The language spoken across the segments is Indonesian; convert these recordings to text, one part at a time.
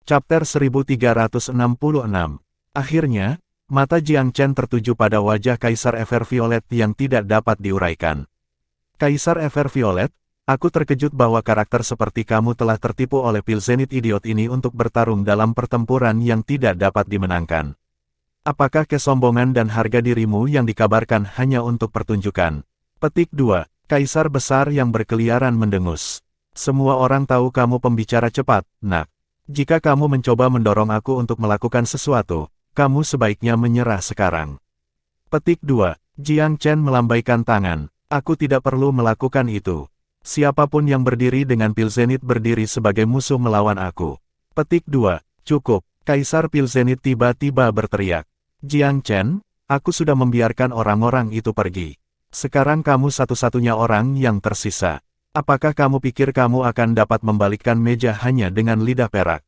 Chapter 1366. Akhirnya, mata Jiang Chen tertuju pada wajah Kaisar Ever Violet yang tidak dapat diuraikan. Kaisar Ever Violet, aku terkejut bahwa karakter seperti kamu telah tertipu oleh pil zenit idiot ini untuk bertarung dalam pertempuran yang tidak dapat dimenangkan. Apakah kesombongan dan harga dirimu yang dikabarkan hanya untuk pertunjukan? Petik 2. Kaisar besar yang berkeliaran mendengus. Semua orang tahu kamu pembicara cepat, nak. Jika kamu mencoba mendorong aku untuk melakukan sesuatu, kamu sebaiknya menyerah sekarang. Petik 2. Jiang Chen melambaikan tangan. Aku tidak perlu melakukan itu. Siapapun yang berdiri dengan pil zenit berdiri sebagai musuh melawan aku. Petik 2. Cukup. Kaisar pil zenit tiba-tiba berteriak. Jiang Chen, aku sudah membiarkan orang-orang itu pergi. Sekarang kamu satu-satunya orang yang tersisa. Apakah kamu pikir kamu akan dapat membalikkan meja hanya dengan lidah perak?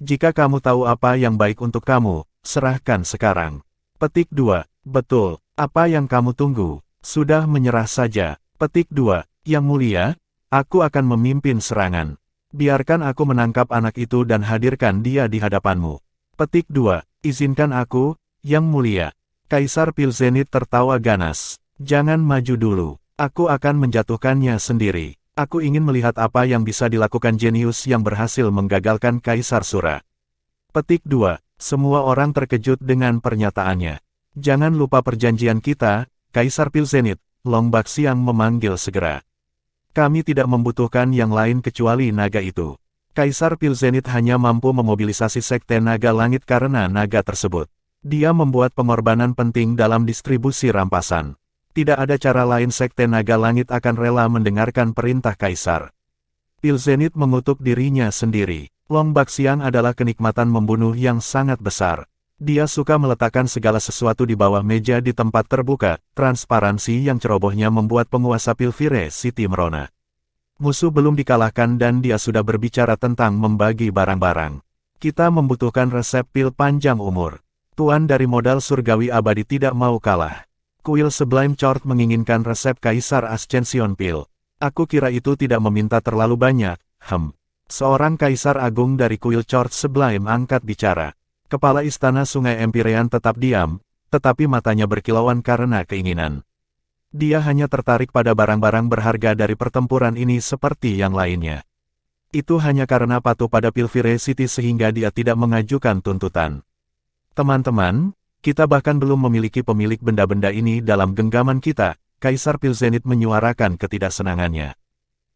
Jika kamu tahu apa yang baik untuk kamu, serahkan sekarang. Petik 2. Betul, apa yang kamu tunggu? Sudah menyerah saja. Petik 2. Yang mulia, aku akan memimpin serangan. Biarkan aku menangkap anak itu dan hadirkan dia di hadapanmu. Petik 2. Izinkan aku, Yang mulia. Kaisar pil zenit tertawa ganas. Jangan maju dulu. Aku akan menjatuhkannya sendiri. Aku ingin melihat apa yang bisa dilakukan jenius yang berhasil menggagalkan Kaisar Sura. Petik 2. Semua orang terkejut dengan pernyataannya. Jangan lupa perjanjian kita, Kaisar pil zenit, Long Baxiang memanggil segera. Kami tidak membutuhkan yang lain kecuali naga itu. Kaisar pil zenit hanya mampu memobilisasi sekte naga langit karena naga tersebut. Dia membuat pengorbanan penting dalam distribusi rampasan. Tidak ada cara lain sekte naga langit akan rela mendengarkan perintah Kaisar. Pil zenit mengutuk dirinya sendiri. Long Baxiang adalah kenikmatan membunuh yang sangat besar. Dia suka meletakkan segala sesuatu di bawah meja di tempat terbuka. Transparansi yang cerobohnya membuat penguasa Pilvire City merona. Musuh belum dikalahkan dan dia sudah berbicara tentang membagi barang-barang. Kita membutuhkan resep pil panjang umur. Tuan dari modal surgawi abadi tidak mau kalah. Kuil Sublime Court menginginkan resep Kaisar Ascension Pil. Aku kira itu tidak meminta terlalu banyak. Seorang Kaisar Agung dari Kuil Court Sublime angkat bicara. Kepala Istana Sungai Empyrean tetap diam, tetapi matanya berkilauan karena keinginan. Dia hanya tertarik pada barang-barang berharga dari pertempuran ini seperti yang lainnya. Itu hanya karena patuh pada Pilvire City sehingga dia tidak mengajukan tuntutan. Teman-teman, kita bahkan belum memiliki pemilik benda-benda ini dalam genggaman kita, Kaisar pil zenit menyuarakan ketidaksenangannya.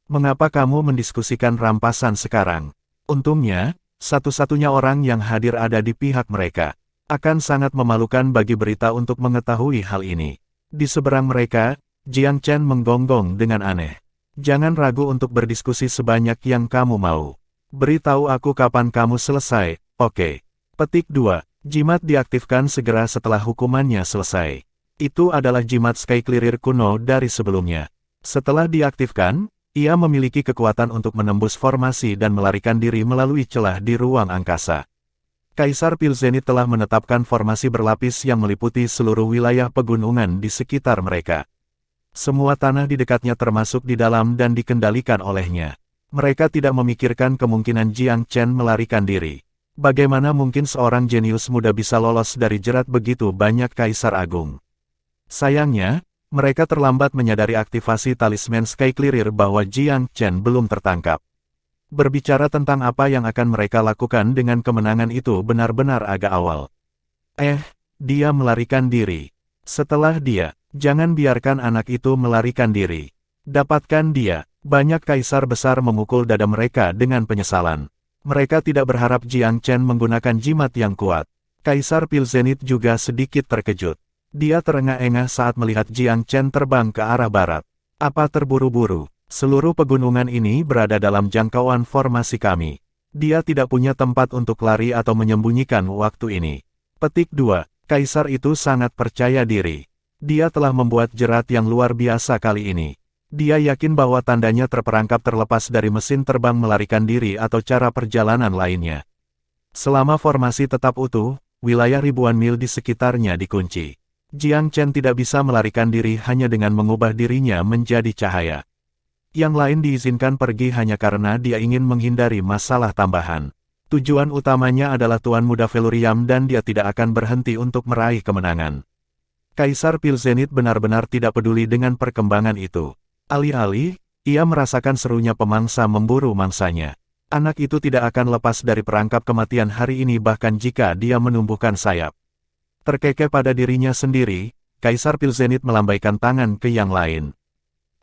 Mengapa kamu mendiskusikan rampasan sekarang? Untungnya, satu-satunya orang yang hadir ada di pihak mereka. Akan sangat memalukan bagi berita untuk mengetahui hal ini. Di seberang mereka, Jiang Chen menggonggong dengan aneh. Jangan ragu untuk berdiskusi sebanyak yang kamu mau. Beritahu aku kapan kamu selesai, oke. Petik 2. Jimat diaktifkan segera setelah hukumannya selesai. Itu adalah jimat Sky Clearer kuno dari sebelumnya. Setelah diaktifkan, ia memiliki kekuatan untuk menembus formasi dan melarikan diri melalui celah di ruang angkasa. Kaisar pil zenit telah menetapkan formasi berlapis yang meliputi seluruh wilayah pegunungan di sekitar mereka. Semua tanah di dekatnya termasuk di dalam dan dikendalikan olehnya. Mereka tidak memikirkan kemungkinan Jiang Chen melarikan diri. Bagaimana mungkin seorang jenius muda bisa lolos dari jerat begitu banyak Kaisar Agung? Sayangnya, mereka terlambat menyadari aktivasi talisman Sky Clearer bahwa Jiang Chen belum tertangkap. Berbicara tentang apa yang akan mereka lakukan dengan kemenangan itu benar-benar agak awal. Dia melarikan diri. Setelah dia, jangan biarkan anak itu melarikan diri. Dapatkan dia. Banyak Kaisar besar memukul dada mereka dengan penyesalan. Mereka tidak berharap Jiang Chen menggunakan jimat yang kuat. Kaisar pil zenit juga sedikit terkejut. Dia terengah-engah saat melihat Jiang Chen terbang ke arah barat. Apa terburu-buru? Seluruh pegunungan ini berada dalam jangkauan formasi kami. Dia tidak punya tempat untuk lari atau menyembunyikan waktu ini. Petik 2. Kaisar itu sangat percaya diri. Dia telah membuat jerat yang luar biasa kali ini. Dia yakin bahwa tandanya terperangkap terlepas dari mesin terbang melarikan diri atau cara perjalanan lainnya. Selama formasi tetap utuh, wilayah ribuan mil di sekitarnya dikunci. Jiang Chen tidak bisa melarikan diri hanya dengan mengubah dirinya menjadi cahaya. Yang lain diizinkan pergi hanya karena dia ingin menghindari masalah tambahan. Tujuan utamanya adalah Tuan Muda Velurium dan dia tidak akan berhenti untuk meraih kemenangan. Kaisar Pilzenit benar-benar tidak peduli dengan perkembangan itu. Alih-alih, ia merasakan serunya pemangsa memburu mangsanya. Anak itu tidak akan lepas dari perangkap kematian hari ini bahkan jika dia menumbuhkan sayap. Terkekeh pada dirinya sendiri, Kaisar Pilzenit melambaikan tangan ke yang lain.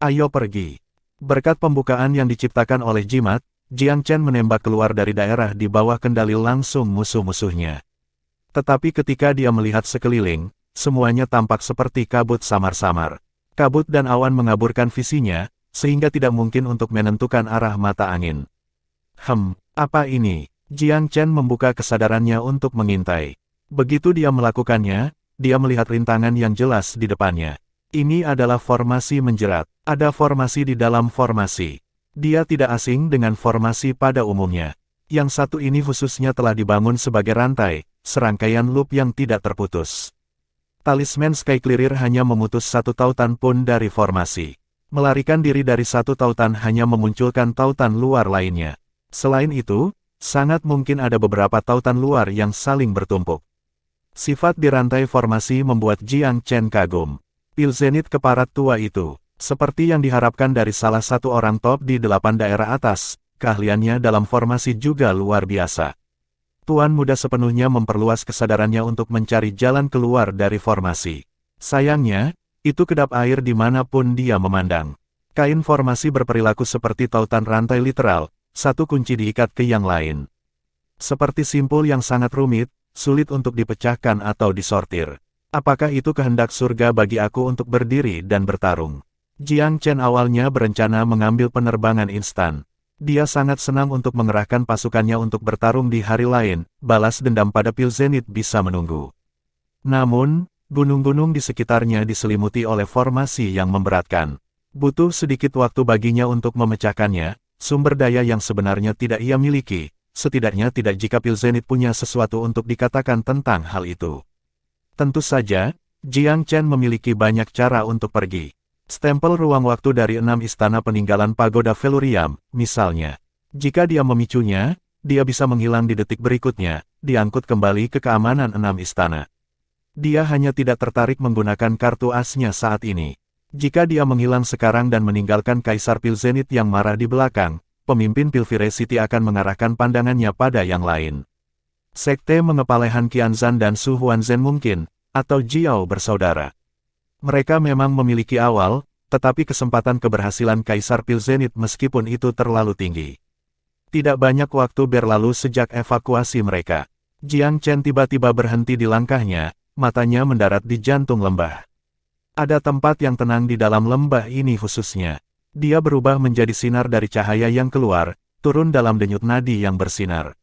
Ayo pergi. Berkat pembukaan yang diciptakan oleh jimat, Jiang Chen menembak keluar dari daerah di bawah kendali langsung musuh-musuhnya. Tetapi ketika dia melihat sekeliling, semuanya tampak seperti kabut samar-samar. Kabut dan awan mengaburkan visinya, sehingga tidak mungkin untuk menentukan arah mata angin. Apa ini? Jiang Chen membuka kesadarannya untuk mengintai. Begitu dia melakukannya, dia melihat rintangan yang jelas di depannya. Ini adalah formasi menjerat. Ada formasi di dalam formasi. Dia tidak asing dengan formasi pada umumnya. Yang satu ini khususnya telah dibangun sebagai rantai, serangkaian loop yang tidak terputus. Talisman Sky Clearer hanya memutus satu tautan pun dari formasi. Melarikan diri dari satu tautan hanya memunculkan tautan luar lainnya. Selain itu, sangat mungkin ada beberapa tautan luar yang saling bertumpuk. Sifat di rantai formasi membuat Jiang Chen kagum. Pilzenit keparat tua itu, seperti yang diharapkan dari salah satu orang top di 8 daerah atas, keahliannya dalam formasi juga luar biasa. Tuan Muda sepenuhnya memperluas kesadarannya untuk mencari jalan keluar dari formasi. Sayangnya, itu kedap air dimanapun dia memandang. Kain formasi berperilaku seperti tautan rantai literal, satu kunci diikat ke yang lain. Seperti simpul yang sangat rumit, sulit untuk dipecahkan atau disortir. Apakah itu kehendak surga bagi aku untuk berdiri dan bertarung? Jiang Chen awalnya berencana mengambil penerbangan instan. Dia sangat senang untuk mengerahkan pasukannya untuk bertarung di hari lain, balas dendam pada Pilzenit bisa menunggu. Namun, gunung-gunung di sekitarnya diselimuti oleh formasi yang memberatkan. Butuh sedikit waktu baginya untuk memecahkannya, sumber daya yang sebenarnya tidak ia miliki, setidaknya tidak jika Pilzenit punya sesuatu untuk dikatakan tentang hal itu. Tentu saja, Jiang Chen memiliki banyak cara untuk pergi. Stempel ruang waktu dari 6 istana peninggalan Pagoda Velurium, misalnya. Jika dia memicunya, dia bisa menghilang di detik berikutnya, diangkut kembali ke keamanan 6 istana. Dia hanya tidak tertarik menggunakan kartu asnya saat ini. Jika dia menghilang sekarang dan meninggalkan Kaisar Pilzenit yang marah di belakang, pemimpin Pilvire City akan mengarahkan pandangannya pada yang lain. Sekte Mengepalehan Qianzan dan Su Huanzhen mungkin, atau Jiao bersaudara. Mereka memang memiliki awal, tetapi kesempatan keberhasilan Kaisar Pilzenit meskipun itu terlalu tinggi. Tidak banyak waktu berlalu sejak evakuasi mereka. Jiang Chen tiba-tiba berhenti di langkahnya, matanya mendarat di jantung lembah. Ada tempat yang tenang di dalam lembah ini khususnya. Dia berubah menjadi sinar dari cahaya yang keluar, turun dalam denyut nadi yang bersinar.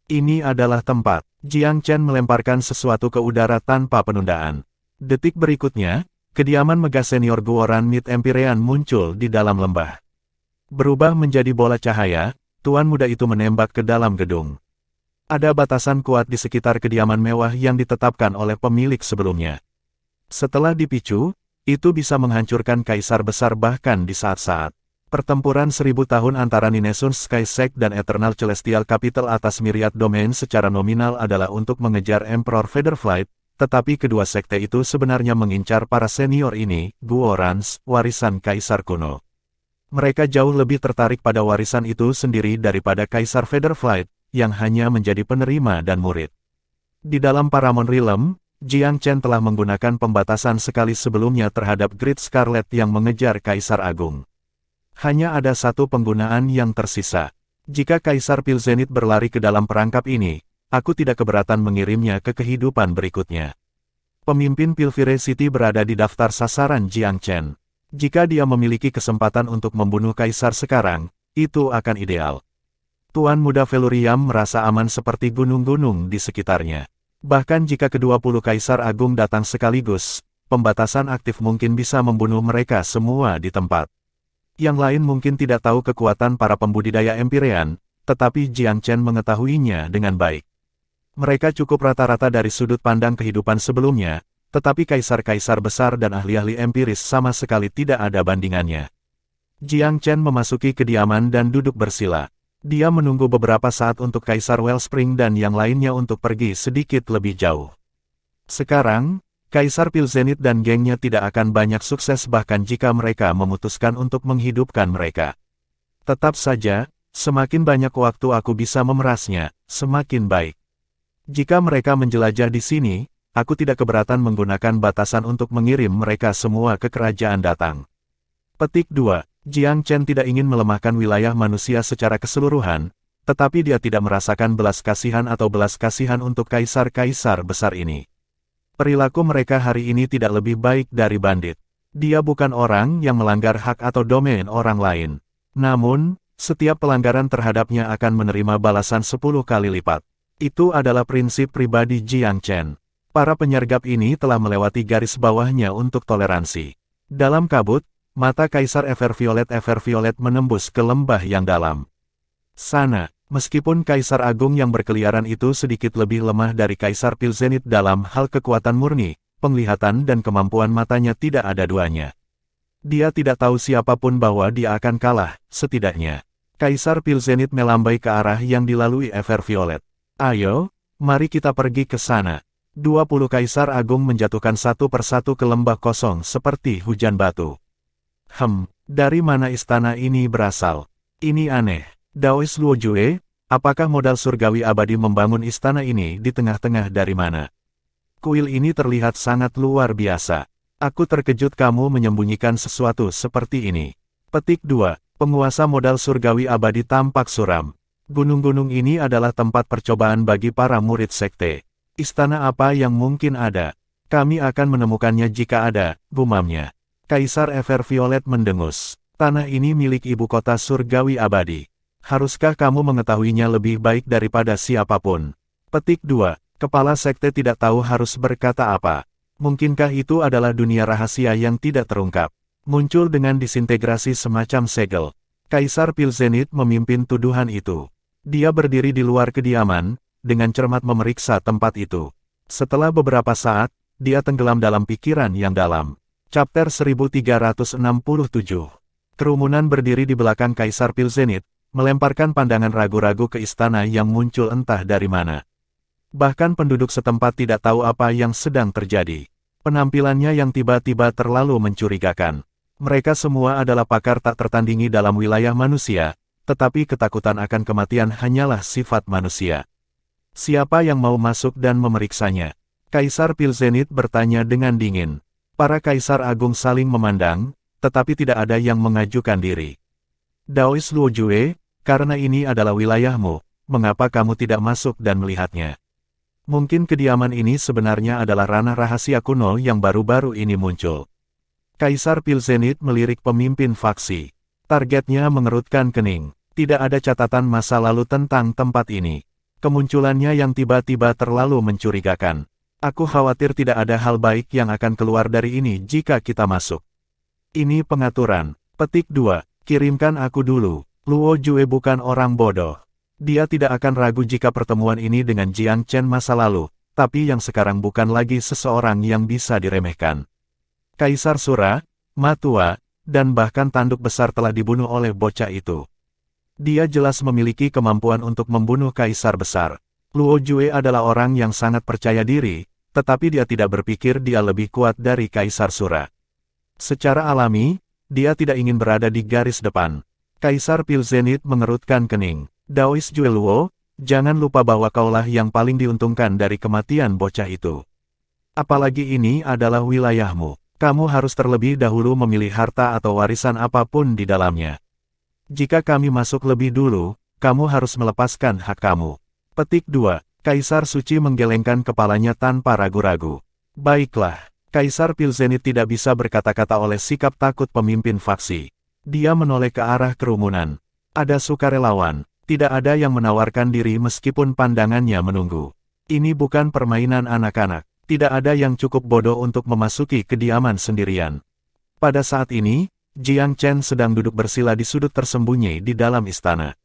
Ini adalah tempat. Jiang Chen melemparkan sesuatu ke udara tanpa penundaan. Detik berikutnya, kediaman megah senior Guoran Mid Empyrean muncul di dalam lembah. Berubah menjadi bola cahaya, Tuan Muda itu menembak ke dalam gedung. Ada batasan kuat di sekitar kediaman mewah yang ditetapkan oleh pemilik sebelumnya. Setelah dipicu, itu bisa menghancurkan kaisar besar bahkan di saat-saat pertempuran 1000 tahun antara Ninesun Sky Sect dan Eternal Celestial Capital atas Myriad Domain secara nominal adalah untuk mengejar Emperor Featherflight. Tetapi kedua sekte itu sebenarnya mengincar para senior ini, Guorans, warisan Kaisar kuno. Mereka jauh lebih tertarik pada warisan itu sendiri daripada Kaisar Featherflight, yang hanya menjadi penerima dan murid. Di dalam Paramount Realm, Jiang Chen telah menggunakan pembatasan sekali sebelumnya terhadap Great Scarlet yang mengejar Kaisar Agung. Hanya ada satu penggunaan yang tersisa. Jika Kaisar Pilzenit berlari ke dalam perangkap ini, aku tidak keberatan mengirimnya ke kehidupan berikutnya. Pemimpin Pilvire City berada di daftar sasaran Jiang Chen. Jika dia memiliki kesempatan untuk membunuh Kaisar sekarang, itu akan ideal. Tuan Muda Velurium merasa aman seperti gunung-gunung di sekitarnya. Bahkan jika ke-20 Kaisar Agung datang sekaligus, pembatasan aktif mungkin bisa membunuh mereka semua di tempat. Yang lain mungkin tidak tahu kekuatan para pembudidaya Empyrean, tetapi Jiang Chen mengetahuinya dengan baik. Mereka cukup rata-rata dari sudut pandang kehidupan sebelumnya, tetapi kaisar-kaisar besar dan ahli-ahli empiris sama sekali tidak ada bandingannya. Jiang Chen memasuki kediaman dan duduk bersila. Dia menunggu beberapa saat untuk Kaisar Wellspring dan yang lainnya untuk pergi sedikit lebih jauh. Sekarang, Kaisar Pilzenit dan gengnya tidak akan banyak sukses bahkan jika mereka memutuskan untuk menghidupkan mereka. Tetap saja, semakin banyak waktu aku bisa memerasnya, semakin baik. Jika mereka menjelajah di sini, aku tidak keberatan menggunakan batasan untuk mengirim mereka semua ke kerajaan datang. Petik 2. Jiang Chen tidak ingin melemahkan wilayah manusia secara keseluruhan, tetapi dia tidak merasakan belas kasihan atau belas kasihan untuk kaisar-kaisar besar ini. Perilaku mereka hari ini tidak lebih baik dari bandit. Dia bukan orang yang melanggar hak atau domain orang lain. Namun, setiap pelanggaran terhadapnya akan menerima balasan 10 kali lipat. Itu adalah prinsip pribadi Jiang Chen. Para penyergap ini telah melewati garis bawahnya untuk toleransi. Dalam kabut, mata Kaisar Everviolet menembus ke lembah yang dalam. Sana, meskipun Kaisar Agung yang berkeliaran itu sedikit lebih lemah dari Kaisar Pilzenit dalam hal kekuatan murni, penglihatan dan kemampuan matanya tidak ada duanya. Dia tidak tahu siapapun bahwa dia akan kalah, setidaknya. Kaisar Pilzenit melambai ke arah yang dilalui Everviolet. Ayo, mari kita pergi ke sana. 20 Kaisar Agung menjatuhkan satu persatu ke lembah kosong seperti hujan batu. Dari mana istana ini berasal? Ini aneh. Daois Luojue, apakah modal surgawi abadi membangun istana ini di tengah-tengah dari mana? Kuil ini terlihat sangat luar biasa. Aku terkejut kamu menyembunyikan sesuatu seperti ini. Petik 2. Penguasa modal surgawi abadi tampak suram. Gunung-gunung ini adalah tempat percobaan bagi para murid sekte. Istana apa yang mungkin ada? Kami akan menemukannya jika ada, gumamnya. Kaisar Everviolet mendengus. Tanah ini milik ibu kota surgawi abadi. Haruskah kamu mengetahuinya lebih baik daripada siapapun? Petik 2. Kepala sekte tidak tahu harus berkata apa. Mungkinkah itu adalah dunia rahasia yang tidak terungkap? Muncul dengan disintegrasi semacam segel. Kaisar Pilzenit memimpin tuduhan itu. Dia berdiri di luar kediaman, dengan cermat memeriksa tempat itu. Setelah beberapa saat, dia tenggelam dalam pikiran yang dalam. Chapter 1367. Kerumunan berdiri di belakang Kaisar Pilzenit, melemparkan pandangan ragu-ragu ke istana yang muncul entah dari mana. Bahkan penduduk setempat tidak tahu apa yang sedang terjadi. Penampilannya yang tiba-tiba terlalu mencurigakan. Mereka semua adalah pakar tak tertandingi dalam wilayah manusia, tetapi ketakutan akan kematian hanyalah sifat manusia. Siapa yang mau masuk dan memeriksanya? Kaisar Pilzenit bertanya dengan dingin. Para Kaisar Agung saling memandang, tetapi tidak ada yang mengajukan diri. Daois Luojue, karena ini adalah wilayahmu, mengapa kamu tidak masuk dan melihatnya? Mungkin kediaman ini sebenarnya adalah ranah rahasia kuno yang baru-baru ini muncul. Kaisar Pilzenit melirik pemimpin faksi. Targetnya mengerutkan kening. Tidak ada catatan masa lalu tentang tempat ini. Kemunculannya yang tiba-tiba terlalu mencurigakan. Aku khawatir tidak ada hal baik yang akan keluar dari ini jika kita masuk. Ini pengaturan. Petik 2. Kirimkan aku dulu. Luojue bukan orang bodoh. Dia tidak akan ragu jika pertemuan ini dengan Jiang Chen masa lalu, tapi yang sekarang bukan lagi seseorang yang bisa diremehkan. Kaisar Sura, Matua, dan bahkan tanduk besar telah dibunuh oleh bocah itu. Dia jelas memiliki kemampuan untuk membunuh kaisar besar. Luojue adalah orang yang sangat percaya diri, tetapi dia tidak berpikir dia lebih kuat dari Kaisar Sura. Secara alami, dia tidak ingin berada di garis depan. Kaisar Pilzenit mengerutkan kening. Daois Jueluo, jangan lupa bahwa kaulah yang paling diuntungkan dari kematian bocah itu. Apalagi ini adalah wilayahmu. Kamu harus terlebih dahulu memilih harta atau warisan apapun di dalamnya. Jika kami masuk lebih dulu, kamu harus melepaskan hak kamu. Petik 2. Kaisar Suci menggelengkan kepalanya tanpa ragu-ragu. Baiklah, Kaisar Pilzenit tidak bisa berkata-kata oleh sikap takut pemimpin faksi. Dia menoleh ke arah kerumunan. Ada sukarelawan, tidak ada yang menawarkan diri meskipun pandangannya menunggu. Ini bukan permainan anak-anak. Tidak ada yang cukup bodoh untuk memasuki kediaman sendirian. Pada saat ini, Jiang Chen sedang duduk bersila di sudut tersembunyi di dalam istana.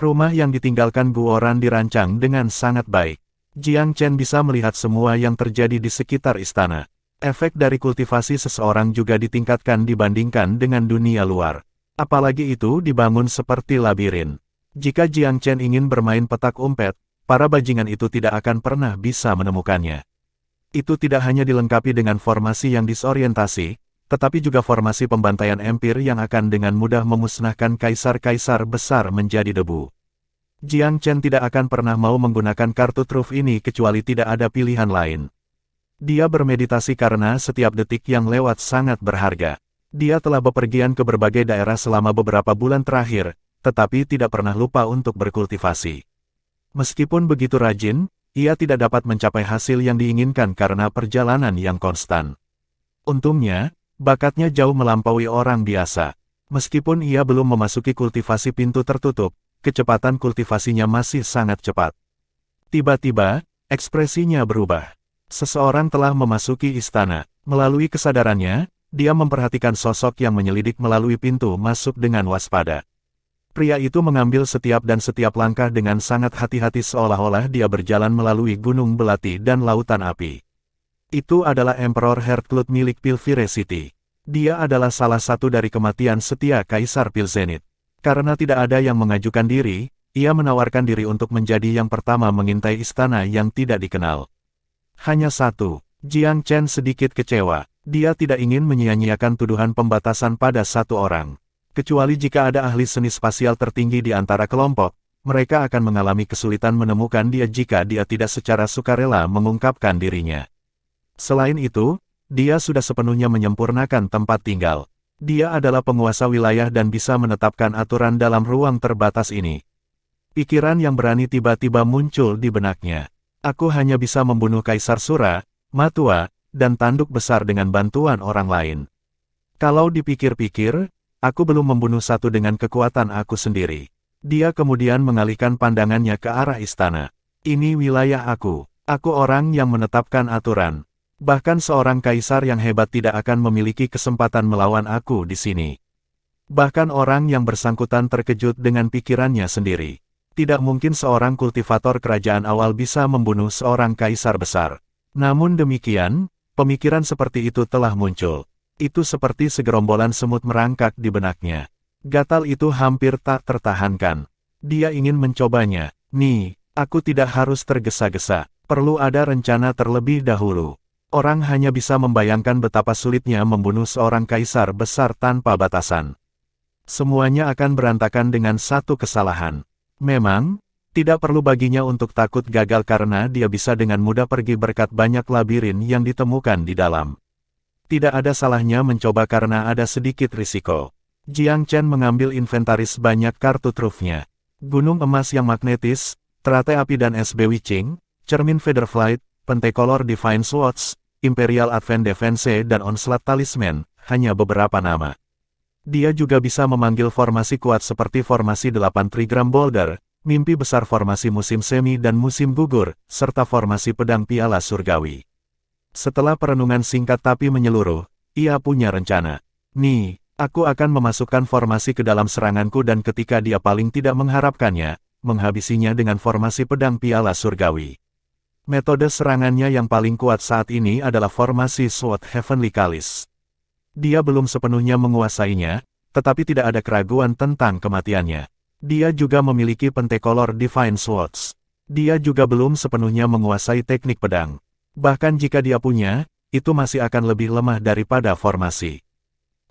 Rumah yang ditinggalkan Guoran dirancang dengan sangat baik. Jiang Chen bisa melihat semua yang terjadi di sekitar istana. Efek dari kultivasi seseorang juga ditingkatkan dibandingkan dengan dunia luar. Apalagi itu dibangun seperti labirin. Jika Jiang Chen ingin bermain petak umpet, para bajingan itu tidak akan pernah bisa menemukannya. Itu tidak hanya dilengkapi dengan formasi yang disorientasi, tetapi juga formasi pembantaian empir yang akan dengan mudah memusnahkan kaisar-kaisar besar menjadi debu. Jiang Chen tidak akan pernah mau menggunakan kartu truf ini kecuali tidak ada pilihan lain. Dia bermeditasi karena setiap detik yang lewat sangat berharga. Dia telah bepergian ke berbagai daerah selama beberapa bulan terakhir, tetapi tidak pernah lupa untuk berkultivasi. Meskipun begitu rajin, ia tidak dapat mencapai hasil yang diinginkan karena perjalanan yang konstan. Untungnya, bakatnya jauh melampaui orang biasa. Meskipun ia belum memasuki kultivasi pintu tertutup, kecepatan kultivasinya masih sangat cepat. Tiba-tiba, ekspresinya berubah. Seseorang telah memasuki istana. Melalui kesadarannya, dia memperhatikan sosok yang menyelidik melalui pintu masuk dengan waspada. Pria itu mengambil setiap langkah dengan sangat hati-hati seolah-olah dia berjalan melalui gunung belati dan lautan api. Itu adalah Emperor Heartblood milik Pilvire City. Dia adalah salah satu dari kematian setia Kaisar Pilzenit. Karena tidak ada yang mengajukan diri, ia menawarkan diri untuk menjadi yang pertama mengintai istana yang tidak dikenal. Hanya satu, Jiang Chen sedikit kecewa. Dia tidak ingin menyia-nyiakan tuduhan pembatasan pada satu orang. Kecuali jika ada ahli seni spasial tertinggi di antara kelompok, mereka akan mengalami kesulitan menemukan dia jika dia tidak secara sukarela mengungkapkan dirinya. Selain itu, dia sudah sepenuhnya menyempurnakan tempat tinggal. Dia adalah penguasa wilayah dan bisa menetapkan aturan dalam ruang terbatas ini. Pikiran yang berani tiba-tiba muncul di benaknya. Aku hanya bisa membunuh Kaisar Sura, Matua, dan Tanduk Besar dengan bantuan orang lain. Kalau dipikir-pikir, aku belum membunuh satu dengan kekuatan aku sendiri. Dia kemudian mengalihkan pandangannya ke arah istana. Ini wilayah aku. Aku orang yang menetapkan aturan. Bahkan seorang kaisar yang hebat tidak akan memiliki kesempatan melawan aku di sini. Bahkan orang yang bersangkutan terkejut dengan pikirannya sendiri. Tidak mungkin seorang kultivator kerajaan awal bisa membunuh seorang kaisar besar. Namun demikian, pemikiran seperti itu telah muncul. Itu seperti segerombolan semut merangkak di benaknya. Gatal itu hampir tak tertahankan. Dia ingin mencobanya. Nih, aku tidak harus tergesa-gesa. Perlu ada rencana terlebih dahulu. Orang hanya bisa membayangkan betapa sulitnya membunuh seorang kaisar besar tanpa batasan. Semuanya akan berantakan dengan satu kesalahan. Memang, tidak perlu baginya untuk takut gagal karena dia bisa dengan mudah pergi berkat banyak labirin yang ditemukan di dalam. Tidak ada salahnya mencoba karena ada sedikit risiko. Jiang Chen mengambil inventaris banyak kartu trufnya. Gunung emas yang magnetis, teratai api dan es bewitching, cermin Featherflight, Pentecolor Divine Swords, Imperial Advent Defense dan Onslaught Talisman, hanya beberapa nama. Dia juga bisa memanggil formasi kuat seperti formasi 8 Trigram Boulder, mimpi besar formasi musim semi dan musim gugur, serta formasi pedang piala surgawi. Setelah perenungan singkat tapi menyeluruh, ia punya rencana. Nih, aku akan memasukkan formasi ke dalam seranganku dan ketika dia paling tidak mengharapkannya, menghabisinya dengan formasi pedang piala surgawi. Metode serangannya yang paling kuat saat ini adalah formasi Sword Heavenly Chalice. Dia belum sepenuhnya menguasainya, tetapi tidak ada keraguan tentang kematiannya. Dia juga memiliki Pentecolor Divine Swords. Dia juga belum sepenuhnya menguasai teknik pedang. Bahkan jika dia punya, itu masih akan lebih lemah daripada formasi.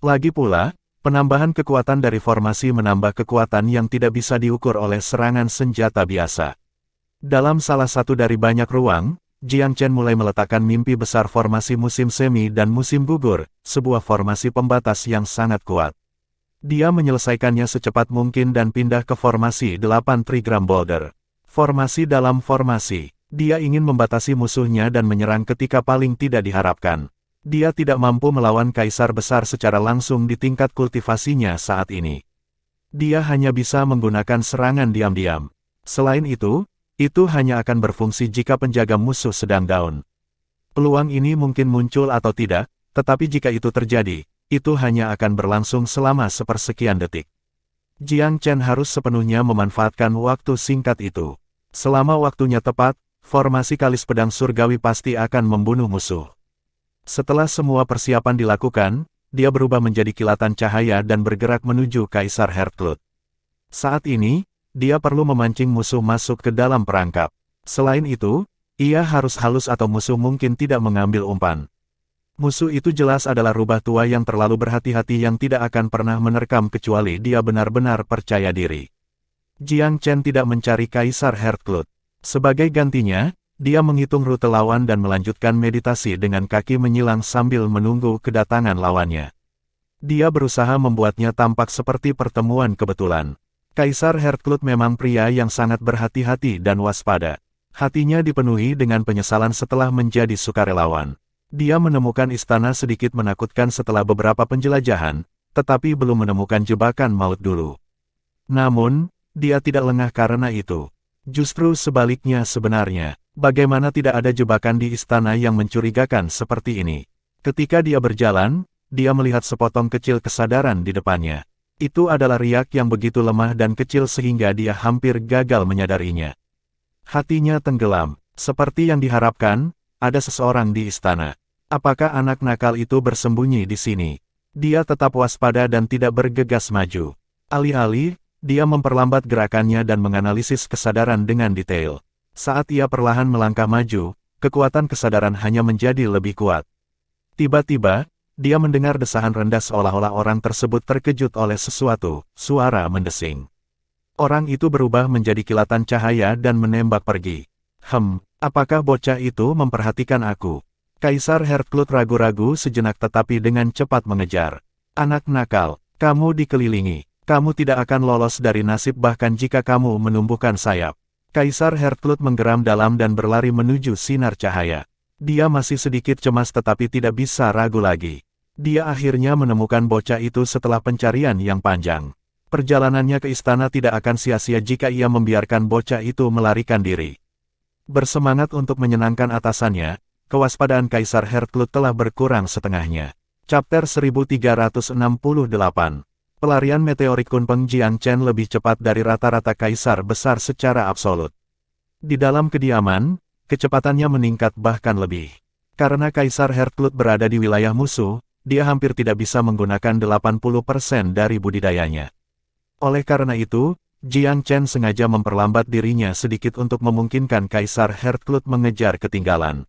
Lagi pula, penambahan kekuatan dari formasi menambah kekuatan yang tidak bisa diukur oleh serangan senjata biasa. Dalam salah satu dari banyak ruang, Jiang Chen mulai meletakkan mimpi besar formasi musim semi dan musim gugur, sebuah formasi pembatas yang sangat kuat. Dia menyelesaikannya secepat mungkin dan pindah ke formasi 8 Trigram Boulder. Formasi dalam formasi. Dia ingin membatasi musuhnya dan menyerang ketika paling tidak diharapkan. Dia tidak mampu melawan kaisar besar secara langsung di tingkat kultivasinya saat ini. Dia hanya bisa menggunakan serangan diam-diam. Selain itu hanya akan berfungsi jika penjaga musuh sedang down. Peluang ini mungkin muncul atau tidak, tetapi jika itu terjadi, itu hanya akan berlangsung selama sepersekian detik. Jiang Chen harus sepenuhnya memanfaatkan waktu singkat itu. Selama waktunya tepat, formasi kalis pedang surgawi pasti akan membunuh musuh. Setelah semua persiapan dilakukan, dia berubah menjadi kilatan cahaya dan bergerak menuju Kaisar Heartblood. Saat ini, dia perlu memancing musuh masuk ke dalam perangkap. Selain itu, ia harus halus atau musuh mungkin tidak mengambil umpan. Musuh itu jelas adalah rubah tua yang terlalu berhati-hati yang tidak akan pernah menerkam kecuali dia benar-benar percaya diri. Jiang Chen tidak mencari Kaisar Heartcloth. Sebagai gantinya, dia menghitung rute lawan dan melanjutkan meditasi dengan kaki menyilang sambil menunggu kedatangan lawannya. Dia berusaha membuatnya tampak seperti pertemuan kebetulan. Kaisar Heartcloth memang pria yang sangat berhati-hati dan waspada. Hatinya dipenuhi dengan penyesalan setelah menjadi sukarelawan. Dia menemukan istana sedikit menakutkan setelah beberapa penjelajahan, tetapi belum menemukan jebakan maut dulu. Namun, dia tidak lengah karena itu. Justru sebaliknya sebenarnya, bagaimana tidak ada jebakan di istana yang mencurigakan seperti ini. Ketika dia berjalan, dia melihat sepotong kecil kesadaran di depannya. Itu adalah riak yang begitu lemah dan kecil sehingga dia hampir gagal menyadarinya. Hatinya tenggelam, seperti yang diharapkan, ada seseorang di istana. Apakah anak nakal itu bersembunyi di sini? Dia tetap waspada dan tidak bergegas maju. Alih-alih, dia memperlambat gerakannya dan menganalisis kesadaran dengan detail. Saat ia perlahan melangkah maju, kekuatan kesadaran hanya menjadi lebih kuat. Tiba-tiba, dia mendengar desahan rendah seolah-olah orang tersebut terkejut oleh sesuatu, suara mendesing. Orang itu berubah menjadi kilatan cahaya dan menembak pergi. Apakah bocah itu memperhatikan aku? Kaisar Heartcloth ragu-ragu sejenak tetapi dengan cepat mengejar. Anak nakal, kamu dikelilingi. Kamu tidak akan lolos dari nasib bahkan jika kamu menumbuhkan sayap. Kaisar Heartcloth menggeram dalam dan berlari menuju sinar cahaya. Dia masih sedikit cemas tetapi tidak bisa ragu lagi. Dia akhirnya menemukan bocah itu setelah pencarian yang panjang. Perjalanannya ke istana tidak akan sia-sia jika ia membiarkan bocah itu melarikan diri. Bersemangat untuk menyenangkan atasannya, kewaspadaan Kaisar Heartcloth telah berkurang setengahnya. Chapter 1368. Pelarian meteorik Kunpeng Jiang Chen lebih cepat dari rata-rata kaisar besar secara absolut. Di dalam kediaman, kecepatannya meningkat bahkan lebih. Karena Kaisar Heartcloth berada di wilayah musuh, dia hampir tidak bisa menggunakan 80% dari budidayanya. Oleh karena itu, Jiang Chen sengaja memperlambat dirinya sedikit untuk memungkinkan Kaisar Heartcloth mengejar ketinggalan.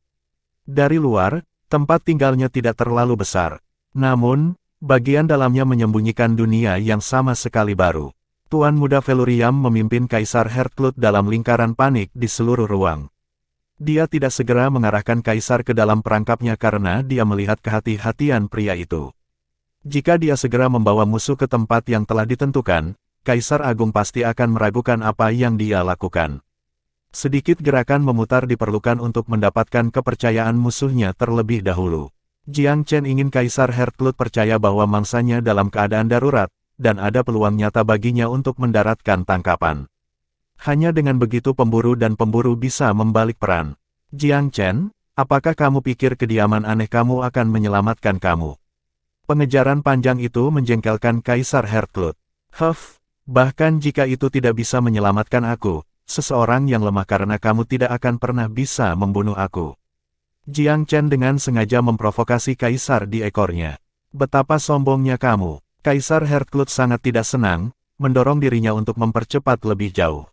Dari luar, tempat tinggalnya tidak terlalu besar. Namun, bagian dalamnya menyembunyikan dunia yang sama sekali baru. Tuan Muda Velurium memimpin Kaisar Heartcloth dalam lingkaran panik di seluruh ruang. Dia tidak segera mengarahkan Kaisar ke dalam perangkapnya karena dia melihat kehati-hatian pria itu. Jika dia segera membawa musuh ke tempat yang telah ditentukan, Kaisar Agung pasti akan meragukan apa yang dia lakukan. Sedikit gerakan memutar diperlukan untuk mendapatkan kepercayaan musuhnya terlebih dahulu. Jiang Chen ingin Kaisar Heartcloth percaya bahwa mangsanya dalam keadaan darurat, dan ada peluang nyata baginya untuk mendaratkan tangkapan. Hanya dengan begitu pemburu dan pemburu bisa membalik peran. Jiang Chen, apakah kamu pikir kediaman aneh kamu akan menyelamatkan kamu? Pengejaran panjang itu menjengkelkan Kaisar Heartcloth. Bahkan jika itu tidak bisa menyelamatkan aku, seseorang yang lemah karena kamu tidak akan pernah bisa membunuh aku. Jiang Chen dengan sengaja memprovokasi Kaisar di ekornya. Betapa sombongnya kamu. Kaisar Heartcloth sangat tidak senang, mendorong dirinya untuk mempercepat lebih jauh.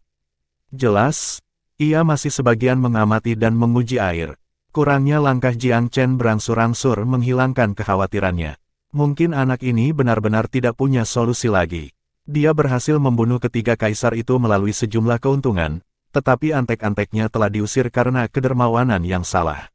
Jelas, ia masih sebagian mengamati dan menguji air. Kurangnya langkah Jiang Chen berangsur-angsur menghilangkan kekhawatirannya. Mungkin anak ini benar-benar tidak punya solusi lagi. Dia berhasil membunuh ketiga kaisar itu melalui sejumlah keuntungan, tetapi antek-anteknya telah diusir karena kedermawanan yang salah.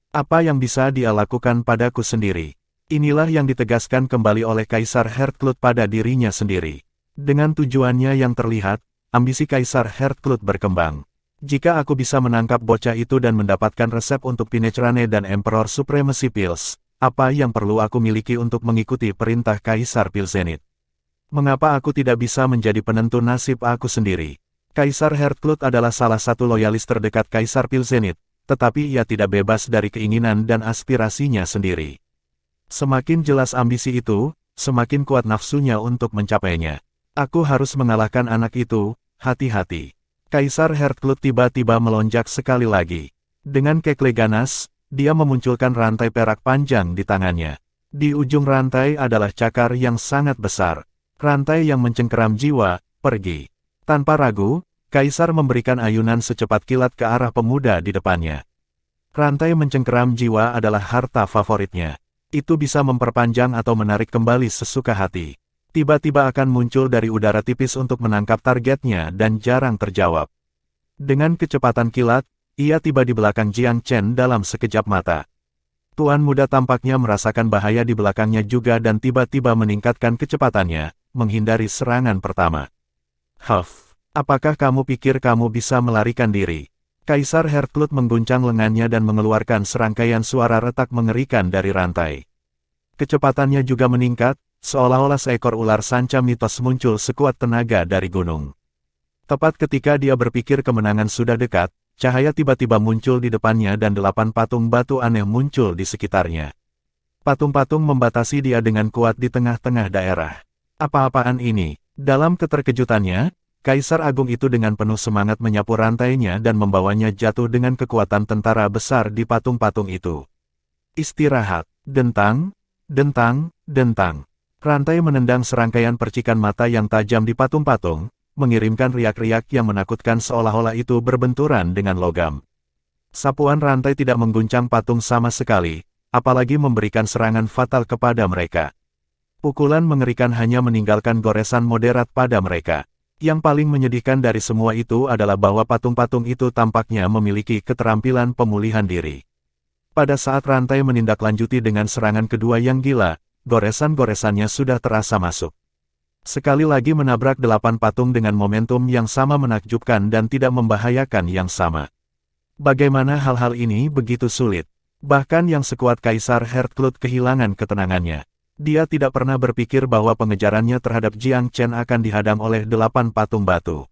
Apa yang bisa dia lakukan padaku sendiri? Inilah yang ditegaskan kembali oleh Kaisar Heartcloth pada dirinya sendiri. Dengan tujuannya yang terlihat, ambisi Kaisar Heartcloth berkembang. Jika aku bisa menangkap bocah itu dan mendapatkan resep untuk Pinecrane dan Emperor Supremacy Pills, apa yang perlu aku miliki untuk mengikuti perintah Kaisar Pilzenit? Mengapa aku tidak bisa menjadi penentu nasib aku sendiri? Kaisar Heartcloth adalah salah satu loyalis terdekat Kaisar Pilzenit, tetapi ia tidak bebas dari keinginan dan aspirasinya sendiri. Semakin jelas ambisi itu, semakin kuat nafsunya untuk mencapainya. Aku harus mengalahkan anak itu, hati-hati. Kaisar Heartcloth tiba-tiba melonjak sekali lagi. Dengan kekle ganas, dia memunculkan rantai perak panjang di tangannya. Di ujung rantai adalah cakar yang sangat besar. Rantai yang mencengkeram jiwa, pergi. Tanpa ragu, Kaisar memberikan ayunan secepat kilat ke arah pemuda di depannya. Rantai mencengkeram jiwa adalah harta favoritnya. Itu bisa memperpanjang atau menarik kembali sesuka hati. Tiba-tiba akan muncul dari udara tipis untuk menangkap targetnya dan jarang terjawab. Dengan kecepatan kilat, ia tiba di belakang Jiang Chen dalam sekejap mata. Tuan muda tampaknya merasakan bahaya di belakangnya juga dan tiba-tiba meningkatkan kecepatannya, menghindari serangan pertama. Huff, apakah kamu pikir kamu bisa melarikan diri? Kaisar Heartblood mengguncang lengannya dan mengeluarkan serangkaian suara retak mengerikan dari rantai. Kecepatannya juga meningkat, seolah-olah seekor ular sanca mitos muncul sekuat tenaga dari gunung. Tepat ketika dia berpikir kemenangan sudah dekat, cahaya tiba-tiba muncul di depannya dan 8 patung batu aneh muncul di sekitarnya. Patung-patung membatasi dia dengan kuat di tengah-tengah daerah. Apa-apaan ini? Dalam keterkejutannya, Kaisar Agung itu dengan penuh semangat menyapu rantainya dan membawanya jatuh dengan kekuatan tentara besar di patung-patung itu. Istirahat. Dentang, dentang, dentang. Rantai menendang serangkaian percikan mata yang tajam di patung-patung, mengirimkan riak-riak yang menakutkan seolah-olah itu berbenturan dengan logam. Sapuan rantai tidak mengguncang patung sama sekali, apalagi memberikan serangan fatal kepada mereka. Pukulan mengerikan hanya meninggalkan goresan moderat pada mereka. Yang paling menyedihkan dari semua itu adalah bahwa patung-patung itu tampaknya memiliki keterampilan pemulihan diri. Pada saat rantai menindaklanjuti dengan serangan kedua yang gila, goresan-goresannya sudah terasa masuk. Sekali lagi menabrak 8 patung dengan momentum yang sama menakjubkan dan tidak membahayakan yang sama. Bagaimana hal-hal ini begitu sulit? Bahkan yang sekuat Kaisar Heartblood kehilangan ketenangannya. Dia tidak pernah berpikir bahwa pengejarannya terhadap Jiang Chen akan dihadang oleh 8 patung batu.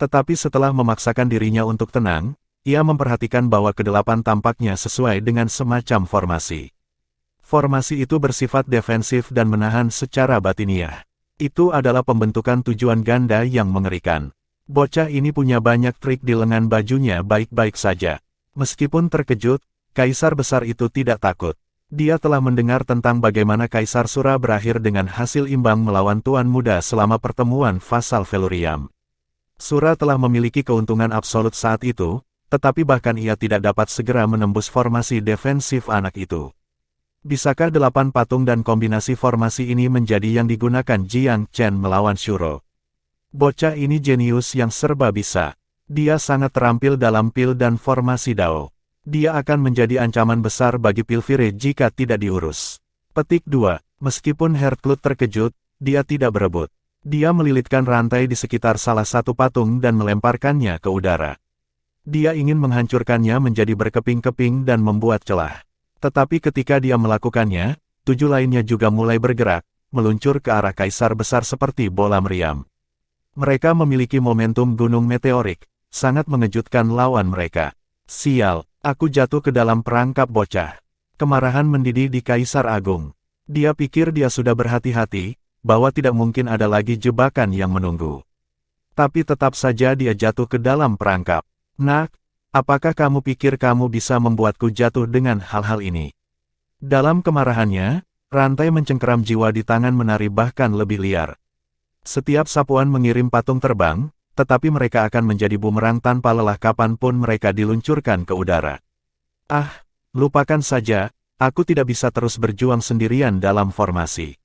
Tetapi setelah memaksakan dirinya untuk tenang, ia memperhatikan bahwa kedelapan tampaknya sesuai dengan semacam formasi. Formasi itu bersifat defensif dan menahan secara batiniah. Itu adalah pembentukan tujuan ganda yang mengerikan. Bocah ini punya banyak trik di lengan bajunya baik-baik saja. Meskipun terkejut, Kaisar besar itu tidak takut. Dia telah mendengar tentang bagaimana Kaisar Sura berakhir dengan hasil imbang melawan Tuan Muda selama pertemuan Fasal Velurium. Sura telah memiliki keuntungan absolut saat itu, tetapi bahkan ia tidak dapat segera menembus formasi defensif anak itu. Bisakah 8 patung dan kombinasi formasi ini menjadi yang digunakan Jiang Chen melawan Shuro? Bocah ini jenius yang serba bisa. Dia sangat terampil dalam pil dan formasi Dao. Dia akan menjadi ancaman besar bagi Pilvire jika tidak diurus. Petik 2. Meskipun Heartblood terkejut, dia tidak berebut. Dia melilitkan rantai di sekitar salah satu patung dan melemparkannya ke udara. Dia ingin menghancurkannya menjadi berkeping-keping dan membuat celah. Tetapi ketika dia melakukannya, 7 lainnya juga mulai bergerak, meluncur ke arah Kaisar besar seperti bola meriam. Mereka memiliki momentum gunung meteorik, sangat mengejutkan lawan mereka. Sial, aku jatuh ke dalam perangkap bocah. Kemarahan mendidih di Kaisar Agung. Dia pikir dia sudah berhati-hati, bahwa tidak mungkin ada lagi jebakan yang menunggu. Tapi tetap saja dia jatuh ke dalam perangkap. Nak, apakah kamu pikir kamu bisa membuatku jatuh dengan hal-hal ini? Dalam kemarahannya, rantai mencengkeram jiwa di tangan menari bahkan lebih liar. Setiap sapuan mengirim patung terbang, tetapi mereka akan menjadi bumerang tanpa lelah kapanpun mereka diluncurkan ke udara. Ah, lupakan saja, aku tidak bisa terus berjuang sendirian dalam formasi.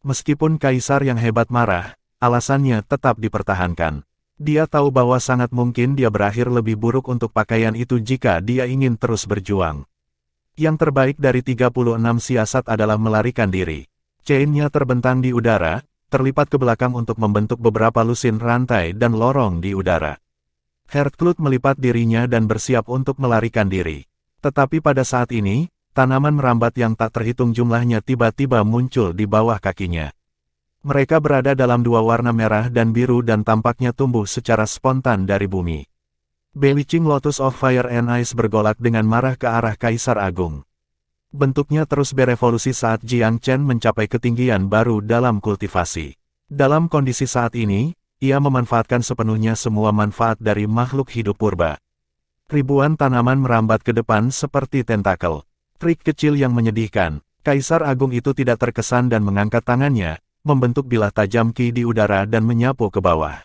Meskipun Kaisar yang hebat marah, alasannya tetap dipertahankan. Dia tahu bahwa sangat mungkin dia berakhir lebih buruk untuk pakaian itu jika dia ingin terus berjuang. Yang terbaik dari 36 siasat adalah melarikan diri. Chain-nya terbentang di udara, terlipat ke belakang untuk membentuk beberapa lusin rantai dan lorong di udara. Heartblood melipat dirinya dan bersiap untuk melarikan diri. Tetapi pada saat ini, tanaman merambat yang tak terhitung jumlahnya tiba-tiba muncul di bawah kakinya. Mereka berada dalam 2 warna merah dan biru dan tampaknya tumbuh secara spontan dari bumi. Belching Lotus of Fire and Ice bergolak dengan marah ke arah Kaisar Agung. Bentuknya terus berevolusi saat Jiang Chen mencapai ketinggian baru dalam kultivasi. Dalam kondisi saat ini, ia memanfaatkan sepenuhnya semua manfaat dari makhluk hidup purba. Ribuan tanaman merambat ke depan seperti tentakel. Trik kecil yang menyedihkan, Kaisar Agung itu tidak terkesan dan mengangkat tangannya, membentuk bilah tajam ki di udara dan menyapu ke bawah.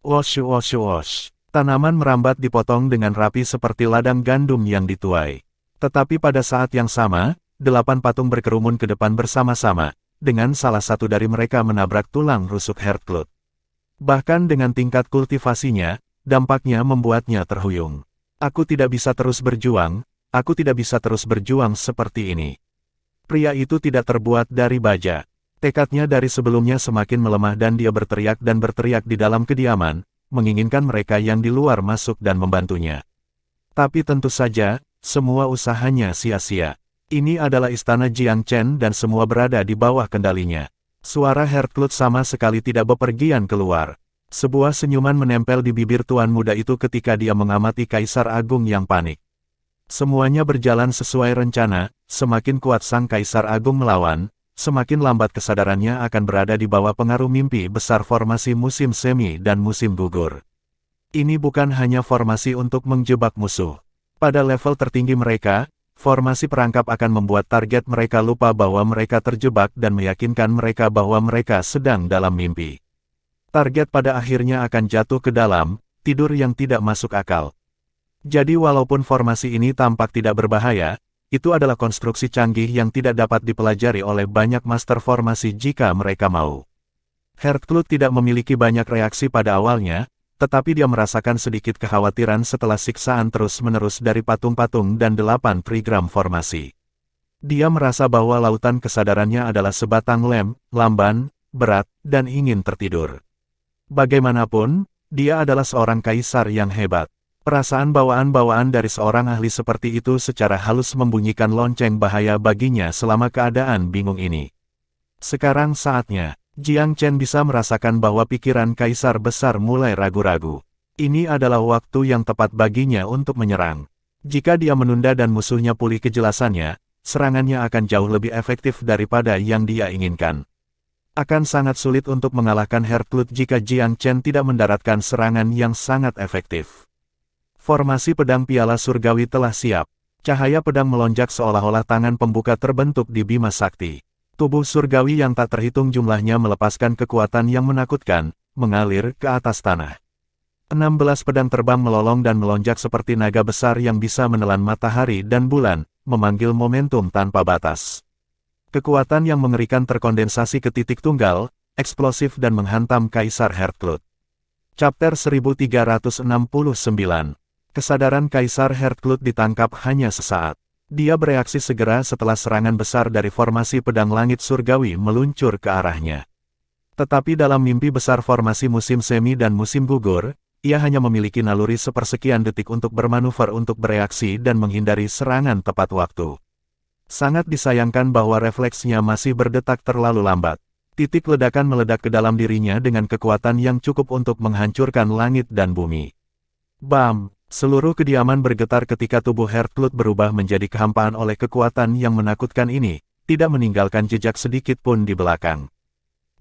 Wosh wosh wosh. Tanaman merambat dipotong dengan rapi seperti ladang gandum yang dituai. Tetapi pada saat yang sama, 8 patung berkerumun ke depan bersama-sama, dengan salah satu dari mereka menabrak tulang rusuk Heartcloth. Bahkan dengan tingkat kultivasinya, dampaknya membuatnya terhuyung. Aku tidak bisa terus berjuang seperti ini. Pria itu tidak terbuat dari baja. Tekadnya dari sebelumnya semakin melemah dan dia berteriak di dalam kediaman, menginginkan mereka yang di luar masuk dan membantunya. Tapi tentu saja, semua usahanya sia-sia. Ini adalah istana Jiang Chen dan semua berada di bawah kendalinya. Suara Heartcloth sama sekali tidak bepergian keluar. Sebuah senyuman menempel di bibir tuan muda itu ketika dia mengamati Kaisar Agung yang panik. Semuanya berjalan sesuai rencana, semakin kuat sang Kaisar Agung melawan, semakin lambat kesadarannya akan berada di bawah pengaruh mimpi besar formasi musim semi dan musim gugur. Ini bukan hanya formasi untuk menjebak musuh. Pada level tertinggi mereka, formasi perangkap akan membuat target mereka lupa bahwa mereka terjebak dan meyakinkan mereka bahwa mereka sedang dalam mimpi. Target pada akhirnya akan jatuh ke dalam tidur yang tidak masuk akal. Jadi walaupun formasi ini tampak tidak berbahaya, itu adalah konstruksi canggih yang tidak dapat dipelajari oleh banyak master formasi jika mereka mau. Heartcloth tidak memiliki banyak reaksi pada awalnya, tetapi dia merasakan sedikit kekhawatiran setelah siksaan terus-menerus dari patung-patung dan 8 trigram formasi. Dia merasa bahwa lautan kesadarannya adalah sebatang lem, lamban, berat, dan ingin tertidur. Bagaimanapun, dia adalah seorang kaisar yang hebat. Perasaan bawaan-bawaan dari seorang ahli seperti itu secara halus membunyikan lonceng bahaya baginya selama keadaan bingung ini. Sekarang saatnya, Jiang Chen bisa merasakan bahwa pikiran kaisar besar mulai ragu-ragu. Ini adalah waktu yang tepat baginya untuk menyerang. Jika dia menunda dan musuhnya pulih kejelasannya, serangannya akan jauh lebih efektif daripada yang dia inginkan. Akan sangat sulit untuk mengalahkan Heartcloth jika Jiang Chen tidak mendaratkan serangan yang sangat efektif. Formasi pedang piala surgawi telah siap. Cahaya pedang melonjak seolah-olah tangan pembuka terbentuk di Bima Sakti. Tubuh surgawi yang tak terhitung jumlahnya melepaskan kekuatan yang menakutkan, mengalir ke atas tanah. 16 pedang terbang melolong dan melonjak seperti naga besar yang bisa menelan matahari dan bulan, memanggil momentum tanpa batas. Kekuatan yang mengerikan terkondensasi ke titik tunggal, eksplosif dan menghantam Kaisar Heartcloth. Chapter 1369. Kesadaran Kaisar Heartcloth ditangkap hanya sesaat. Dia bereaksi segera setelah serangan besar dari formasi pedang langit surgawi meluncur ke arahnya. Tetapi dalam mimpi besar formasi musim semi dan musim gugur, ia hanya memiliki naluri sepersekian detik untuk bermanuver untuk bereaksi dan menghindari serangan tepat waktu. Sangat disayangkan bahwa refleksnya masih berdetak terlalu lambat. Titik ledakan meledak ke dalam dirinya dengan kekuatan yang cukup untuk menghancurkan langit dan bumi. Bam! Seluruh kediaman bergetar ketika tubuh Heartcloth berubah menjadi kehampaan oleh kekuatan yang menakutkan ini, tidak meninggalkan jejak sedikit pun di belakang.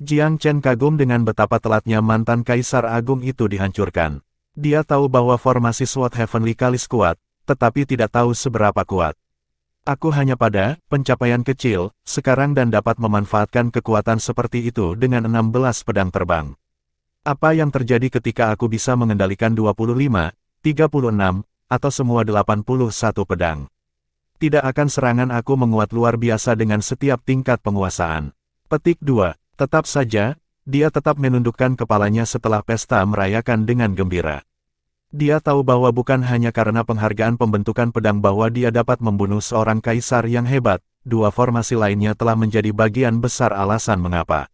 Jiang Chen kagum dengan betapa telatnya mantan Kaisar Agung itu dihancurkan. Dia tahu bahwa formasi SWOT Heavenly Kalis kuat, tetapi tidak tahu seberapa kuat. Aku hanya pada pencapaian kecil, sekarang dan dapat memanfaatkan kekuatan seperti itu dengan 16 pedang terbang. Apa yang terjadi ketika aku bisa mengendalikan 25, 36, atau semua 81 pedang? Tidak akan serangan aku menguat luar biasa dengan setiap tingkat penguasaan. Petik 2. Tetap saja, dia tetap menundukkan kepalanya setelah pesta merayakan dengan gembira. Dia tahu bahwa bukan hanya karena penghargaan pembentukan pedang bahwa dia dapat membunuh seorang kaisar yang hebat, dua formasi lainnya telah menjadi bagian besar alasan mengapa.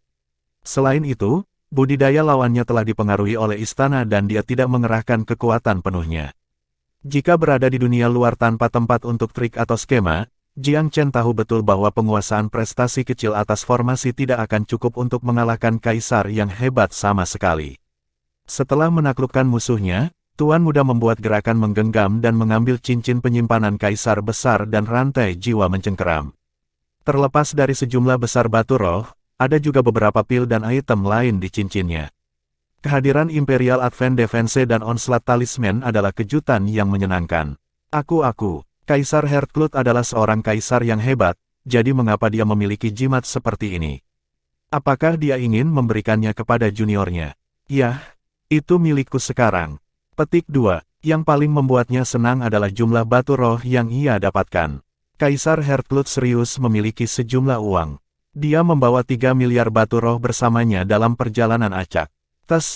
Selain itu, budidaya lawannya telah dipengaruhi oleh istana dan dia tidak mengerahkan kekuatan penuhnya. Jika berada di dunia luar tanpa tempat untuk trik atau skema, Jiang Chen tahu betul bahwa penguasaan prestasi kecil atas formasi tidak akan cukup untuk mengalahkan kaisar yang hebat sama sekali. Setelah menaklukkan musuhnya, Tuan Muda membuat gerakan menggenggam dan mengambil cincin penyimpanan kaisar besar dan rantai jiwa mencengkeram. Terlepas dari sejumlah besar batu roh, ada juga beberapa pil dan item lain di cincinnya. Kehadiran Imperial Advent Defense dan Onslaught Talisman adalah kejutan yang menyenangkan. Kaisar Heartcloth adalah seorang kaisar yang hebat, jadi mengapa dia memiliki jimat seperti ini? Apakah dia ingin memberikannya kepada juniornya? Itu milikku sekarang. Petik 2. Yang paling membuatnya senang adalah jumlah batu roh yang ia dapatkan. Kaisar Heartblood serius memiliki sejumlah uang. Dia membawa 3 miliar batu roh bersamanya dalam perjalanan acak. Tes.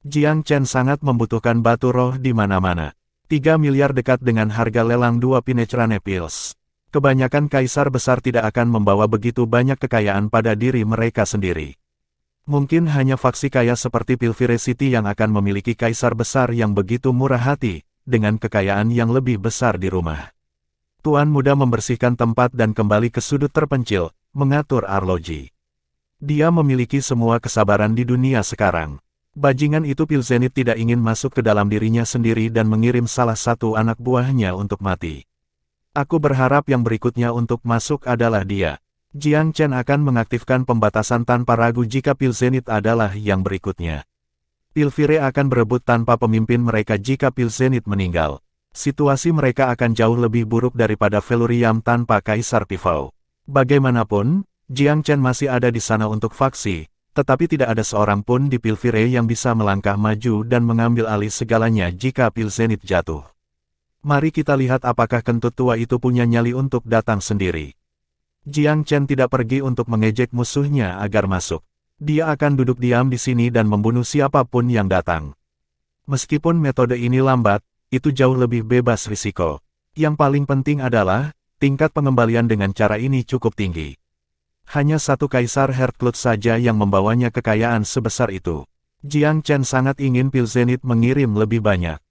Jiang Chen sangat membutuhkan batu roh di mana-mana. 3 miliar dekat dengan harga lelang 2 Penetrane Pills. Kebanyakan kaisar besar tidak akan membawa begitu banyak kekayaan pada diri mereka sendiri. Mungkin hanya faksi kaya seperti Pilvire City yang akan memiliki kaisar besar yang begitu murah hati, dengan kekayaan yang lebih besar di rumah. Tuan muda membersihkan tempat dan kembali ke sudut terpencil, mengatur arloji. Dia memiliki semua kesabaran di dunia sekarang. Bajingan itu Pilzenit tidak ingin masuk ke dalam dirinya sendiri dan mengirim salah satu anak buahnya untuk mati. Aku berharap yang berikutnya untuk masuk adalah dia. Jiang Chen akan mengaktifkan pembatasan tanpa ragu jika Pilzenit adalah yang berikutnya. Pilvire akan berebut tanpa pemimpin mereka jika Pilzenit meninggal. Situasi mereka akan jauh lebih buruk daripada Velurium tanpa Kaisar Pivau. Bagaimanapun, Jiang Chen masih ada di sana untuk faksi, tetapi tidak ada seorang pun di Pilvire yang bisa melangkah maju dan mengambil alih segalanya jika Pilzenit jatuh. Mari kita lihat apakah kentut tua itu punya nyali untuk datang sendiri. Jiang Chen tidak pergi untuk mengejek musuhnya agar masuk. Dia akan duduk diam di sini dan membunuh siapapun yang datang. Meskipun metode ini lambat, itu jauh lebih bebas risiko. Yang paling penting adalah, tingkat pengembalian dengan cara ini cukup tinggi. Hanya satu Kaisar Heartblood saja yang membawanya kekayaan sebesar itu. Jiang Chen sangat ingin Pilzenit mengirim lebih banyak.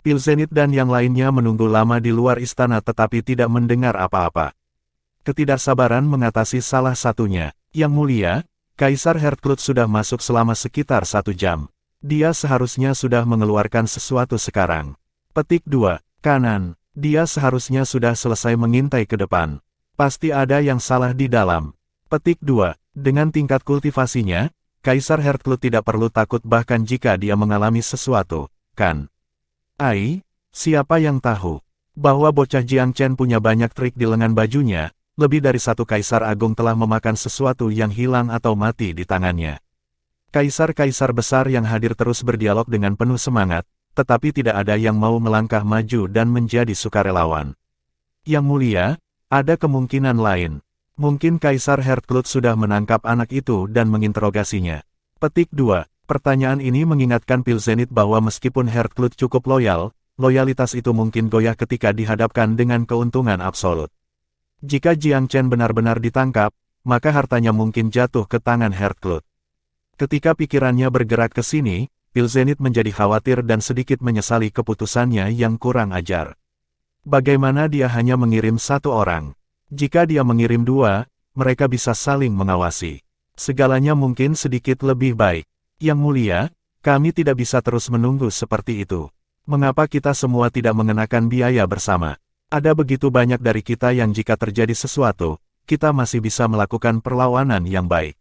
Pilzenit dan yang lainnya menunggu lama di luar istana tetapi tidak mendengar apa-apa. Ketidaksabaran mengatasi salah satunya. Yang mulia, Kaisar Heartblood sudah masuk selama sekitar 1 jam. Dia seharusnya sudah mengeluarkan sesuatu sekarang. Petik 2. Kanan. Dia seharusnya sudah selesai mengintai ke depan. Pasti ada yang salah di dalam. Petik 2. Dengan tingkat kultivasinya, Kaisar Heartblood tidak perlu takut bahkan jika dia mengalami sesuatu, kan? Siapa yang tahu bahwa bocah Jiang Chen punya banyak trik di lengan bajunya, lebih dari satu kaisar agung telah memakan sesuatu yang hilang atau mati di tangannya. Kaisar-kaisar besar yang hadir terus berdialog dengan penuh semangat, tetapi tidak ada yang mau melangkah maju dan menjadi sukarelawan. Yang mulia, ada kemungkinan lain. Mungkin Kaisar Heartblood sudah menangkap anak itu dan menginterogasinya. Petik 2. Pertanyaan ini mengingatkan Pilzenit bahwa meskipun Heartblood cukup loyal, loyalitas itu mungkin goyah ketika dihadapkan dengan keuntungan absolut. Jika Jiang Chen benar-benar ditangkap, maka hartanya mungkin jatuh ke tangan Heartblood. Ketika pikirannya bergerak ke sini, Pilzenit menjadi khawatir dan sedikit menyesali keputusannya yang kurang ajar. Bagaimana dia hanya mengirim 1 orang? Jika dia mengirim 2, mereka bisa saling mengawasi. Segalanya mungkin sedikit lebih baik. Yang mulia, kami tidak bisa terus menunggu seperti itu. Mengapa kita semua tidak mengenakan biaya bersama? Ada begitu banyak dari kita yang jika terjadi sesuatu, kita masih bisa melakukan perlawanan yang baik.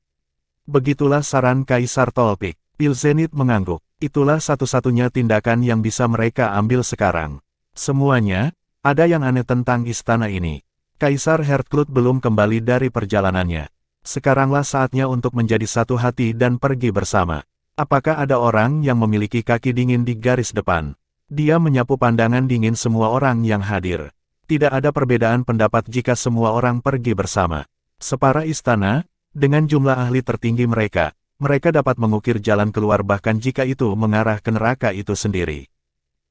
Begitulah saran Kaisar Tolpik. Pilzenit mengangguk. Itulah satu-satunya tindakan yang bisa mereka ambil sekarang. Semuanya, ada yang aneh tentang istana ini. Kaisar Heartblood belum kembali dari perjalanannya. Sekaranglah saatnya untuk menjadi satu hati dan pergi bersama. Apakah ada orang yang memiliki kaki dingin di garis depan? Dia menyapu pandangan dingin semua orang yang hadir. Tidak ada perbedaan pendapat jika semua orang pergi bersama. Separa istana, dengan jumlah ahli tertinggi mereka dapat mengukir jalan keluar bahkan jika itu mengarah ke neraka itu sendiri.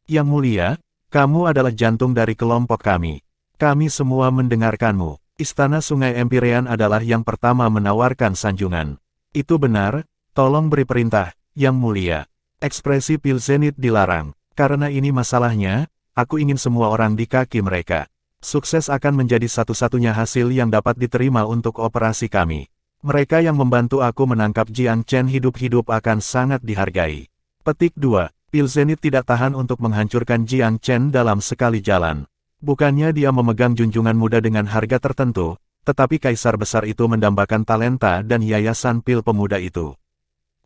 Yang mulia, kamu adalah jantung dari kelompok kami. Kami semua mendengarkanmu. Istana Sungai Empyrean adalah yang pertama menawarkan sanjungan. Itu benar, tolong beri perintah, Yang mulia. Ekspresi Pilzenit dilarang. Karena ini masalahnya, aku ingin semua orang di kaki mereka. Sukses akan menjadi satu-satunya hasil yang dapat diterima untuk operasi kami. Mereka yang membantu aku menangkap Jiang Chen hidup-hidup akan sangat dihargai. Petik 2. Pilzenit tidak tahan untuk menghancurkan Jiang Chen dalam sekali jalan. Bukannya dia memegang junjungan muda dengan harga tertentu, tetapi kaisar besar itu mendambakan talenta dan yayasan pil pemuda itu.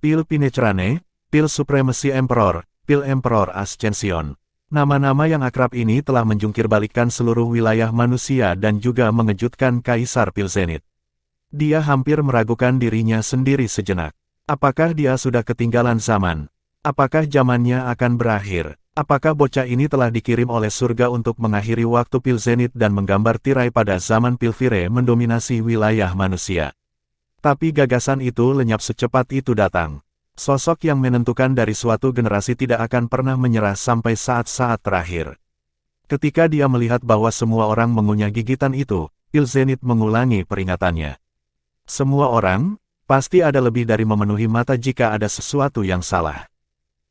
Pil Penetrane, Pil Supremacy Emperor, Pil Emperor Ascension. Nama-nama yang akrab ini telah menjungkirbalikkan seluruh wilayah manusia dan juga mengejutkan Kaisar Pilzenit. Dia hampir meragukan dirinya sendiri sejenak. Apakah dia sudah ketinggalan zaman? Apakah zamannya akan berakhir? Apakah bocah ini telah dikirim oleh surga untuk mengakhiri waktu pil zenit dan menggambar tirai pada zaman Pilvire mendominasi wilayah manusia? Tapi gagasan itu lenyap secepat itu datang. Sosok yang menentukan dari suatu generasi tidak akan pernah menyerah sampai saat-saat terakhir. Ketika dia melihat bahwa semua orang mengunyah gigitan itu, pil zenit mengulangi peringatannya. Semua orang, pasti ada lebih dari memenuhi mata jika ada sesuatu yang salah.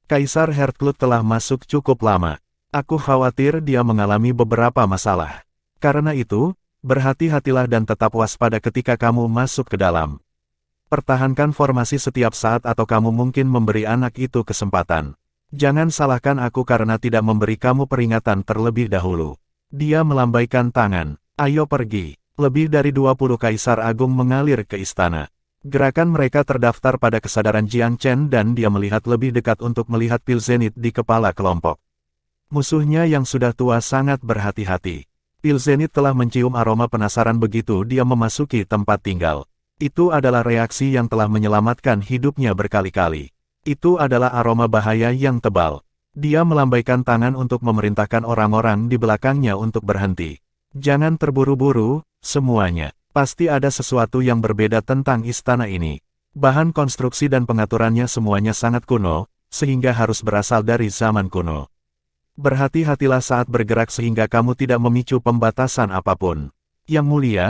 Kaisar Heartblood telah masuk cukup lama. Aku khawatir dia mengalami beberapa masalah. Karena itu, berhati-hatilah dan tetap waspada ketika kamu masuk ke dalam. Pertahankan formasi setiap saat atau kamu mungkin memberi anak itu kesempatan. Jangan salahkan aku karena tidak memberi kamu peringatan terlebih dahulu. Dia melambaikan tangan. Ayo pergi. Lebih dari 20 kaisar agung mengalir ke istana. Gerakan mereka terdaftar pada kesadaran Jiang Chen dan dia melihat lebih dekat untuk melihat pil zenit di kepala kelompok. Musuhnya yang sudah tua sangat berhati-hati. Pil zenit telah mencium aroma penasaran begitu dia memasuki tempat tinggal. Itu adalah reaksi yang telah menyelamatkan hidupnya berkali-kali. Itu adalah aroma bahaya yang tebal. Dia melambaikan tangan untuk memerintahkan orang-orang di belakangnya untuk berhenti. Jangan terburu-buru, semuanya. Pasti ada sesuatu yang berbeda tentang istana ini. Bahan konstruksi dan pengaturannya semuanya sangat kuno, sehingga harus berasal dari zaman kuno. Berhati-hatilah saat bergerak sehingga kamu tidak memicu pembatasan apapun. Yang mulia,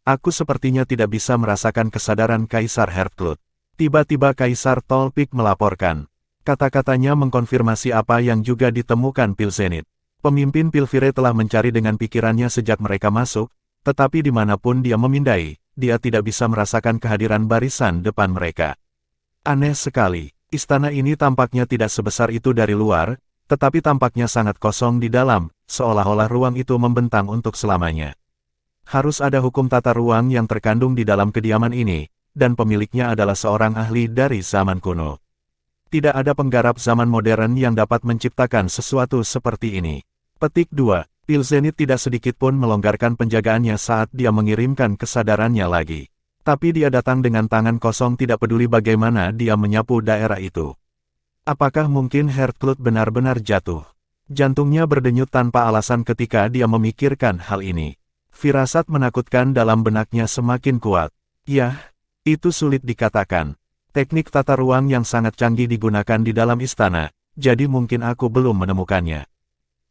aku sepertinya tidak bisa merasakan kesadaran Kaisar Heartblood. Tiba-tiba Kaisar Tolpik melaporkan. Kata-katanya mengkonfirmasi apa yang juga ditemukan pil zenit. Pemimpin Pilvire telah mencari dengan pikirannya sejak mereka masuk, tetapi dimanapun dia memindai, dia tidak bisa merasakan kehadiran barisan depan mereka. Aneh sekali, istana ini tampaknya tidak sebesar itu dari luar, tetapi tampaknya sangat kosong di dalam, seolah-olah ruang itu membentang untuk selamanya. Harus ada hukum tata ruang yang terkandung di dalam kediaman ini, dan pemiliknya adalah seorang ahli dari zaman kuno. Tidak ada penggarap zaman modern yang dapat menciptakan sesuatu seperti ini. Petik 2. Pil zenit tidak sedikit pun melonggarkan penjagaannya saat dia mengirimkan kesadarannya lagi. Tapi dia datang dengan tangan kosong tidak peduli bagaimana dia menyapu daerah itu. Apakah mungkin Heartblood benar-benar jatuh? Jantungnya berdenyut tanpa alasan ketika dia memikirkan hal ini. Firasat menakutkan dalam benaknya semakin kuat. Yah, itu sulit dikatakan. Teknik tata ruang yang sangat canggih digunakan di dalam istana, jadi mungkin aku belum menemukannya.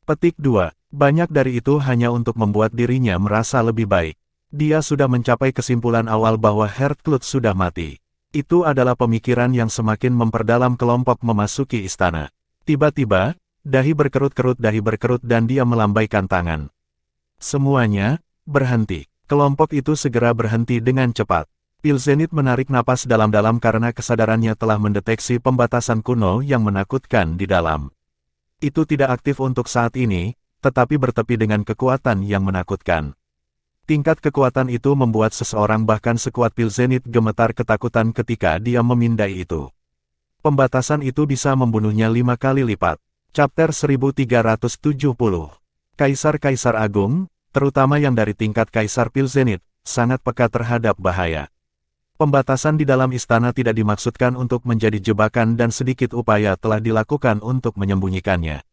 Petik 2. Banyak dari itu hanya untuk membuat dirinya merasa lebih baik. Dia sudah mencapai kesimpulan awal bahwa Heartblood sudah mati. Itu adalah pemikiran yang semakin memperdalam kelompok memasuki istana. Tiba-tiba, dahi berkerut dan dia melambaikan tangan. Semuanya, berhenti. Kelompok itu segera berhenti dengan cepat. Pil zenit menarik napas dalam-dalam karena kesadarannya telah mendeteksi pembatasan kuno yang menakutkan di dalam. Itu tidak aktif untuk saat ini, tetapi bertepi dengan kekuatan yang menakutkan. Tingkat kekuatan itu membuat seseorang bahkan sekuat pil zenit gemetar ketakutan ketika dia memindai itu. Pembatasan itu bisa membunuhnya 5 kali lipat. Chapter 1370. Kaisar-kaisar agung, terutama yang dari tingkat kaisar pil zenit, sangat peka terhadap bahaya. Pembatasan di dalam istana tidak dimaksudkan untuk menjadi jebakan dan sedikit upaya telah dilakukan untuk menyembunyikannya.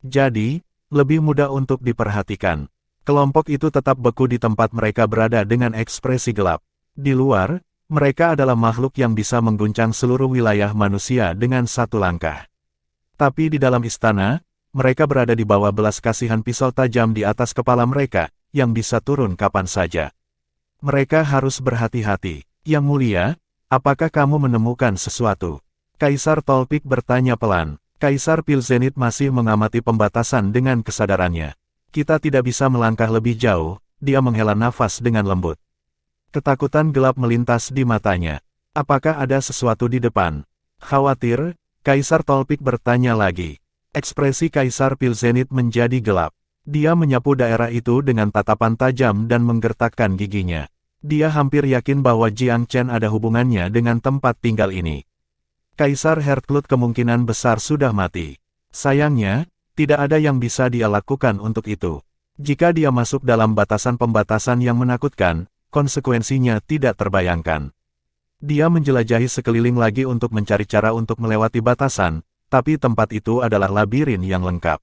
Jadi, lebih mudah untuk diperhatikan. Kelompok itu tetap beku di tempat mereka berada dengan ekspresi gelap. Di luar, mereka adalah makhluk yang bisa mengguncang seluruh wilayah manusia dengan satu langkah. Tapi di dalam istana, mereka berada di bawah belas kasihan pisau tajam di atas kepala mereka, yang bisa turun kapan saja. Mereka harus berhati-hati. Yang mulia, apakah kamu menemukan sesuatu? Kaisar Tolpik bertanya pelan. Kaisar pil zenit masih mengamati pembatasan dengan kesadarannya. Kita tidak bisa melangkah lebih jauh, dia menghela nafas dengan lembut. Ketakutan gelap melintas di matanya. Apakah ada sesuatu di depan? Khawatir, Kaisar Tolpik bertanya lagi. Ekspresi Kaisar pil zenit menjadi gelap. Dia menyapu daerah itu dengan tatapan tajam dan menggertakkan giginya. Dia hampir yakin bahwa Jiang Chen ada hubungannya dengan tempat tinggal ini. Kaisar Heartblood kemungkinan besar sudah mati. Sayangnya, tidak ada yang bisa dia lakukan untuk itu. Jika dia masuk dalam batasan pembatasan yang menakutkan, konsekuensinya tidak terbayangkan. Dia menjelajahi sekeliling lagi untuk mencari cara untuk melewati batasan, tapi tempat itu adalah labirin yang lengkap.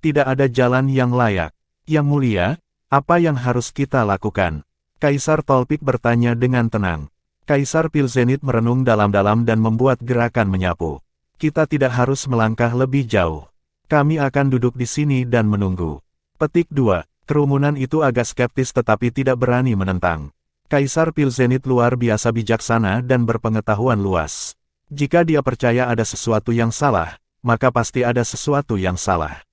Tidak ada jalan yang layak. Yang mulia, apa yang harus kita lakukan? Kaisar Tolpik bertanya dengan tenang. Kaisar Pilzenit merenung dalam-dalam dan membuat gerakan menyapu. Kita tidak harus melangkah lebih jauh. Kami akan duduk di sini dan menunggu. Petik 2. Kerumunan itu agak skeptis tetapi tidak berani menentang. Kaisar Pilzenit luar biasa bijaksana dan berpengetahuan luas. Jika dia percaya ada sesuatu yang salah, maka pasti ada sesuatu yang salah.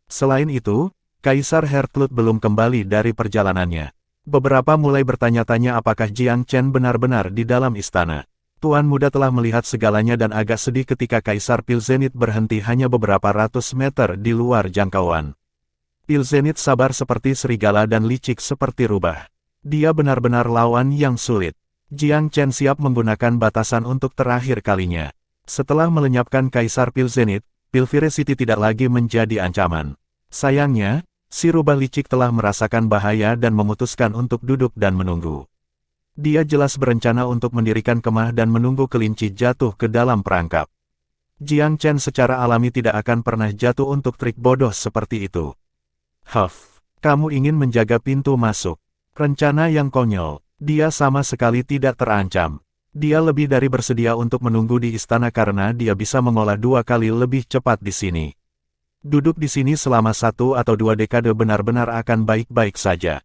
Selain itu, Kaisar Hertlut belum kembali dari perjalanannya. Beberapa mulai bertanya-tanya apakah Jiang Chen benar-benar di dalam istana. Tuan muda telah melihat segalanya dan agak sedih ketika Kaisar Pilzenit berhenti hanya beberapa ratus meter di luar jangkauan. Pilzenit sabar seperti serigala dan licik seperti rubah. Dia benar-benar lawan yang sulit. Jiang Chen siap menggunakan batasan untuk terakhir kalinya. Setelah melenyapkan Kaisar Pilzenit, Pilvire City tidak lagi menjadi ancaman. Sayangnya, si rubah licik telah merasakan bahaya dan memutuskan untuk duduk dan menunggu. Dia jelas berencana untuk mendirikan kemah dan menunggu kelinci jatuh ke dalam perangkap. Jiang Chen secara alami tidak akan pernah jatuh untuk trik bodoh seperti itu. Huff, kamu ingin menjaga pintu masuk. Rencana yang konyol. Dia sama sekali tidak terancam. Dia lebih dari bersedia untuk menunggu di istana karena dia bisa mengolah 2 kali lebih cepat di sini. Duduk di sini selama 1 atau 2 dekade benar-benar akan baik-baik saja.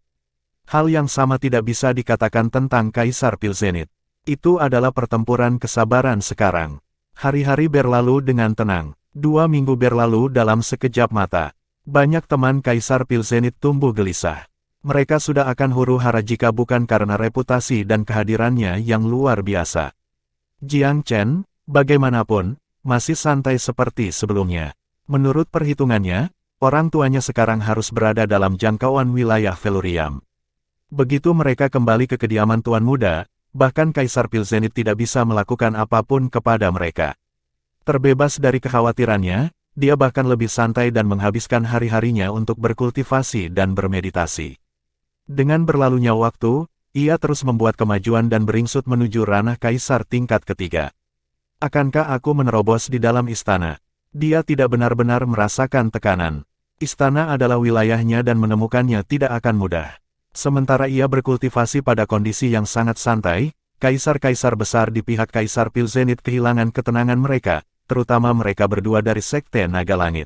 Hal yang sama tidak bisa dikatakan tentang Kaisar Pilzenit. Itu adalah pertempuran kesabaran sekarang. Hari-hari berlalu dengan tenang. 2 minggu berlalu dalam sekejap mata. Banyak teman Kaisar Pilzenit tumbuh gelisah. Mereka sudah akan huru-hara jika bukan karena reputasi dan kehadirannya yang luar biasa. Jiang Chen, bagaimanapun, masih santai seperti sebelumnya. Menurut perhitungannya, orang tuanya sekarang harus berada dalam jangkauan wilayah Velurium. Begitu mereka kembali ke kediaman Tuan Muda, bahkan Kaisar Pilzenit tidak bisa melakukan apapun kepada mereka. Terbebas dari kekhawatirannya, dia bahkan lebih santai dan menghabiskan hari-harinya untuk berkultivasi dan bermeditasi. Dengan berlalunya waktu, ia terus membuat kemajuan dan beringsut menuju ranah Kaisar tingkat ketiga. Akankah aku menerobos di dalam istana? Dia tidak benar-benar merasakan tekanan. Istana adalah wilayahnya dan menemukannya tidak akan mudah. Sementara ia berkultivasi pada kondisi yang sangat santai, kaisar-kaisar besar di pihak Kaisar Pilzenit kehilangan ketenangan mereka, terutama mereka berdua dari Sekte Naga Langit.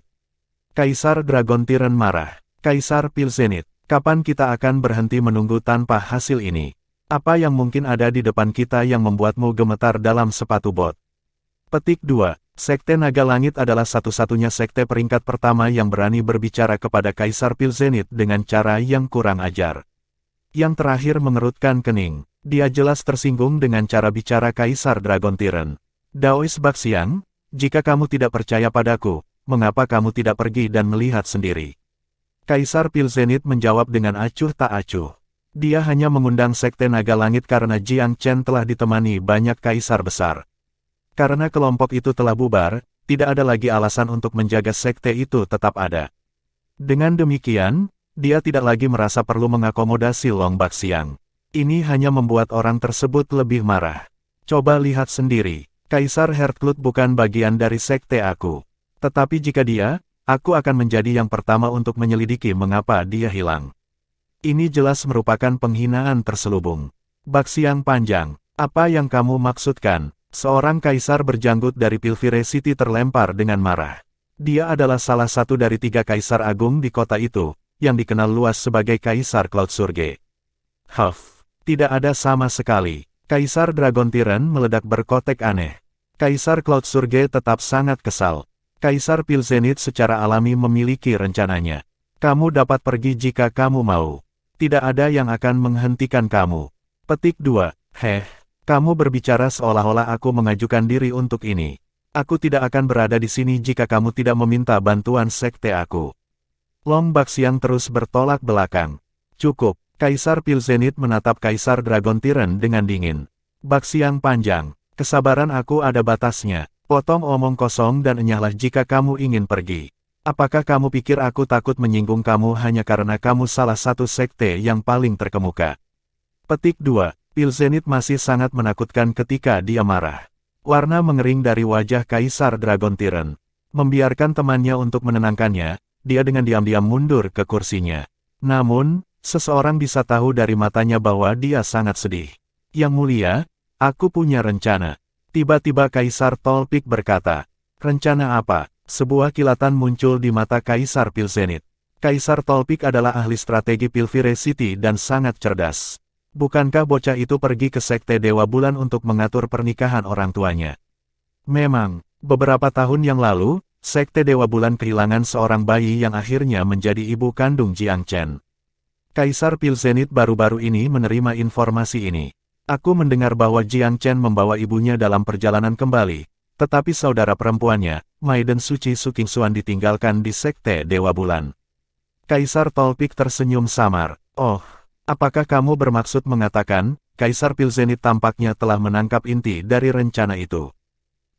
Kaisar Dragon Tyrant marah. Kaisar Pilzenit, kapan kita akan berhenti menunggu tanpa hasil ini? Apa yang mungkin ada di depan kita yang membuatmu gemetar dalam sepatu bot? Petik 2. Sekte Naga Langit adalah satu-satunya sekte peringkat pertama yang berani berbicara kepada Kaisar Pilzenit dengan cara yang kurang ajar. Yang terakhir mengerutkan kening. Dia jelas tersinggung dengan cara bicara Kaisar Dragon Tyrant. Daois Baxiang, jika kamu tidak percaya padaku, mengapa kamu tidak pergi dan melihat sendiri? Kaisar Pilzenit menjawab dengan acuh tak acuh. Dia hanya mengundang Sekte Naga Langit karena Jiang Chen telah ditemani banyak kaisar besar. Karena kelompok itu telah bubar, tidak ada lagi alasan untuk menjaga sekte itu tetap ada. Dengan demikian, dia tidak lagi merasa perlu mengakomodasi Long Baxiang. Ini hanya membuat orang tersebut lebih marah. Coba lihat sendiri, Kaisar Hertlut bukan bagian dari sekte aku. Tetapi jika dia, aku akan menjadi yang pertama untuk menyelidiki mengapa dia hilang. Ini jelas merupakan penghinaan terselubung. Baxiang panjang, apa yang kamu maksudkan? Seorang kaisar berjanggut dari Pilvire City terlempar dengan marah. Dia adalah salah satu dari 3 kaisar agung di kota itu, yang dikenal luas sebagai Kaisar Cloud Surge. Huff, tidak ada sama sekali. Kaisar Dragon Tyrant meledak berkotek aneh. Kaisar Cloud Surge tetap sangat kesal. Kaisar Pilzenit secara alami memiliki rencananya. Kamu dapat pergi jika kamu mau. Tidak ada yang akan menghentikan kamu. Petik 2. Kamu berbicara seolah-olah aku mengajukan diri untuk ini. Aku tidak akan berada di sini jika kamu tidak meminta bantuan sekte aku. Long Baxiang terus bertolak belakang. Cukup, Kaisar Pilzenit menatap Kaisar Dragon Tyrant dengan dingin. Baxiang panjang, kesabaran aku ada batasnya. Potong omong kosong dan enyahlah jika kamu ingin pergi. Apakah kamu pikir aku takut menyinggung kamu hanya karena kamu salah satu sekte yang paling terkemuka? Petik 2. Pilzenit masih sangat menakutkan ketika dia marah. Warna mengering dari wajah Kaisar Dragon Tyrant. Membiarkan temannya untuk menenangkannya, dia dengan diam-diam mundur ke kursinya. Namun, seseorang bisa tahu dari matanya bahwa dia sangat sedih. Yang mulia, aku punya rencana. Tiba-tiba Kaisar Tolpik berkata. Rencana apa? Sebuah kilatan muncul di mata Kaisar Pil Zenith. Kaisar Tolpik adalah ahli strategi Pilvire City dan sangat cerdas. Bukankah bocah itu pergi ke Sekte Dewa Bulan untuk mengatur pernikahan orang tuanya? Memang, beberapa tahun yang lalu, Sekte Dewa Bulan kehilangan seorang bayi yang akhirnya menjadi ibu kandung Jiang Chen. Kaisar Pil Zenith baru-baru ini menerima informasi ini. Aku mendengar bahwa Jiang Chen membawa ibunya dalam perjalanan kembali, tetapi saudara perempuannya, Maiden Suci Sukingsuan ditinggalkan di Sekte Dewa Bulan. Kaisar Tolpik tersenyum samar. Oh, apakah kamu bermaksud mengatakan, Kaisar Pil Zenith tampaknya telah menangkap inti dari rencana itu?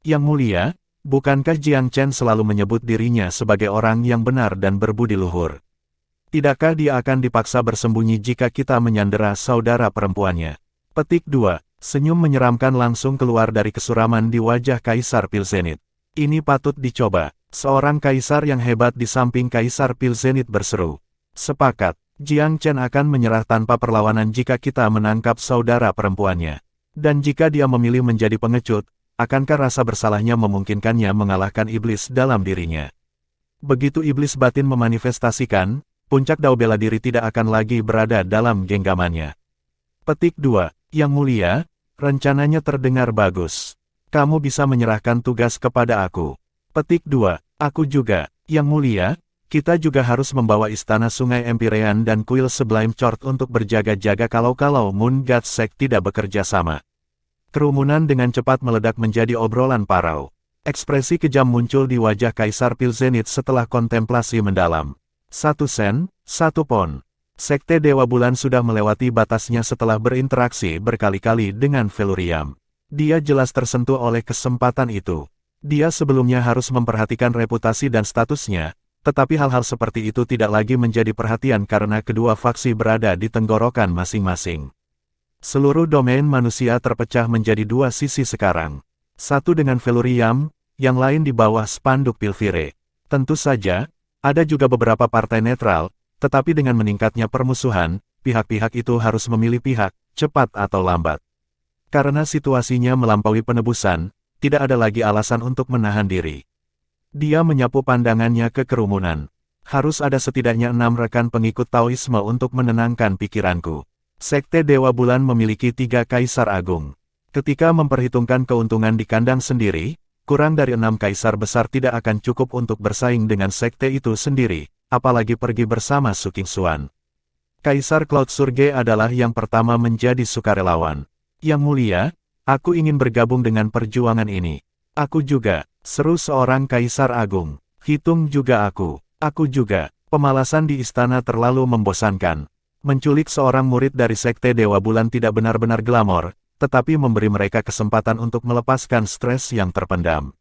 Yang mulia, bukankah Jiang Chen selalu menyebut dirinya sebagai orang yang benar dan berbudi luhur? Tidakkah dia akan dipaksa bersembunyi jika kita menyandera saudara perempuannya? Petik 2. Senyum menyeramkan langsung keluar dari kesuraman di wajah Kaisar Pil Zenith. Ini patut dicoba. Seorang kaisar yang hebat di samping Kaisar Pil Zenith berseru. Sepakat, Jiang Chen akan menyerah tanpa perlawanan jika kita menangkap saudara perempuannya. Dan jika dia memilih menjadi pengecut, akankah rasa bersalahnya memungkinkannya mengalahkan iblis dalam dirinya? Begitu iblis batin memanifestasikan, puncak dao bela diri tidak akan lagi berada dalam genggamannya. Petik 2. Yang mulia, rencananya terdengar bagus. Kamu bisa menyerahkan tugas kepada aku. Petik 2. Aku juga, Yang mulia, kita juga harus membawa istana Sungai Empyrean dan kuil Sublime Court untuk berjaga-jaga kalau Moon God Sect tidak bekerja sama. Kerumunan dengan cepat meledak menjadi obrolan parau. Ekspresi kejam muncul di wajah Kaisar Pil Zenith setelah kontemplasi mendalam. 1 sen, 1 pon. Sekte Dewa Bulan sudah melewati batasnya setelah berinteraksi berkali-kali dengan Velurium. Dia jelas tersentuh oleh kesempatan itu. Dia sebelumnya harus memperhatikan reputasi dan statusnya, tetapi hal-hal seperti itu tidak lagi menjadi perhatian karena kedua faksi berada di tenggorokan masing-masing. Seluruh domain manusia terpecah menjadi dua sisi sekarang. Satu dengan Velurium, yang lain di bawah spanduk Pilvire. Tentu saja, ada juga beberapa partai netral, tetapi dengan meningkatnya permusuhan, pihak-pihak itu harus memilih pihak, cepat atau lambat. Karena situasinya melampaui penebusan, tidak ada lagi alasan untuk menahan diri. Dia menyapu pandangannya ke kerumunan. Harus ada setidaknya 6 rekan pengikut Taoisme untuk menenangkan pikiranku. Sekte Dewa Bulan memiliki 3 kaisar agung. Ketika memperhitungkan keuntungan di kandang sendiri, kurang dari 6 kaisar besar tidak akan cukup untuk bersaing dengan sekte itu sendiri, apalagi pergi bersama Sukingsuan. Kaisar Cloud Surge adalah yang pertama menjadi sukarelawan. Yang mulia, aku ingin bergabung dengan perjuangan ini. Aku juga, seru seorang kaisar agung. Hitung juga aku juga. Pemalasan di istana terlalu membosankan. Menculik seorang murid dari Sekte Dewa Bulan tidak benar-benar glamor, tetapi memberi mereka kesempatan untuk melepaskan stres yang terpendam.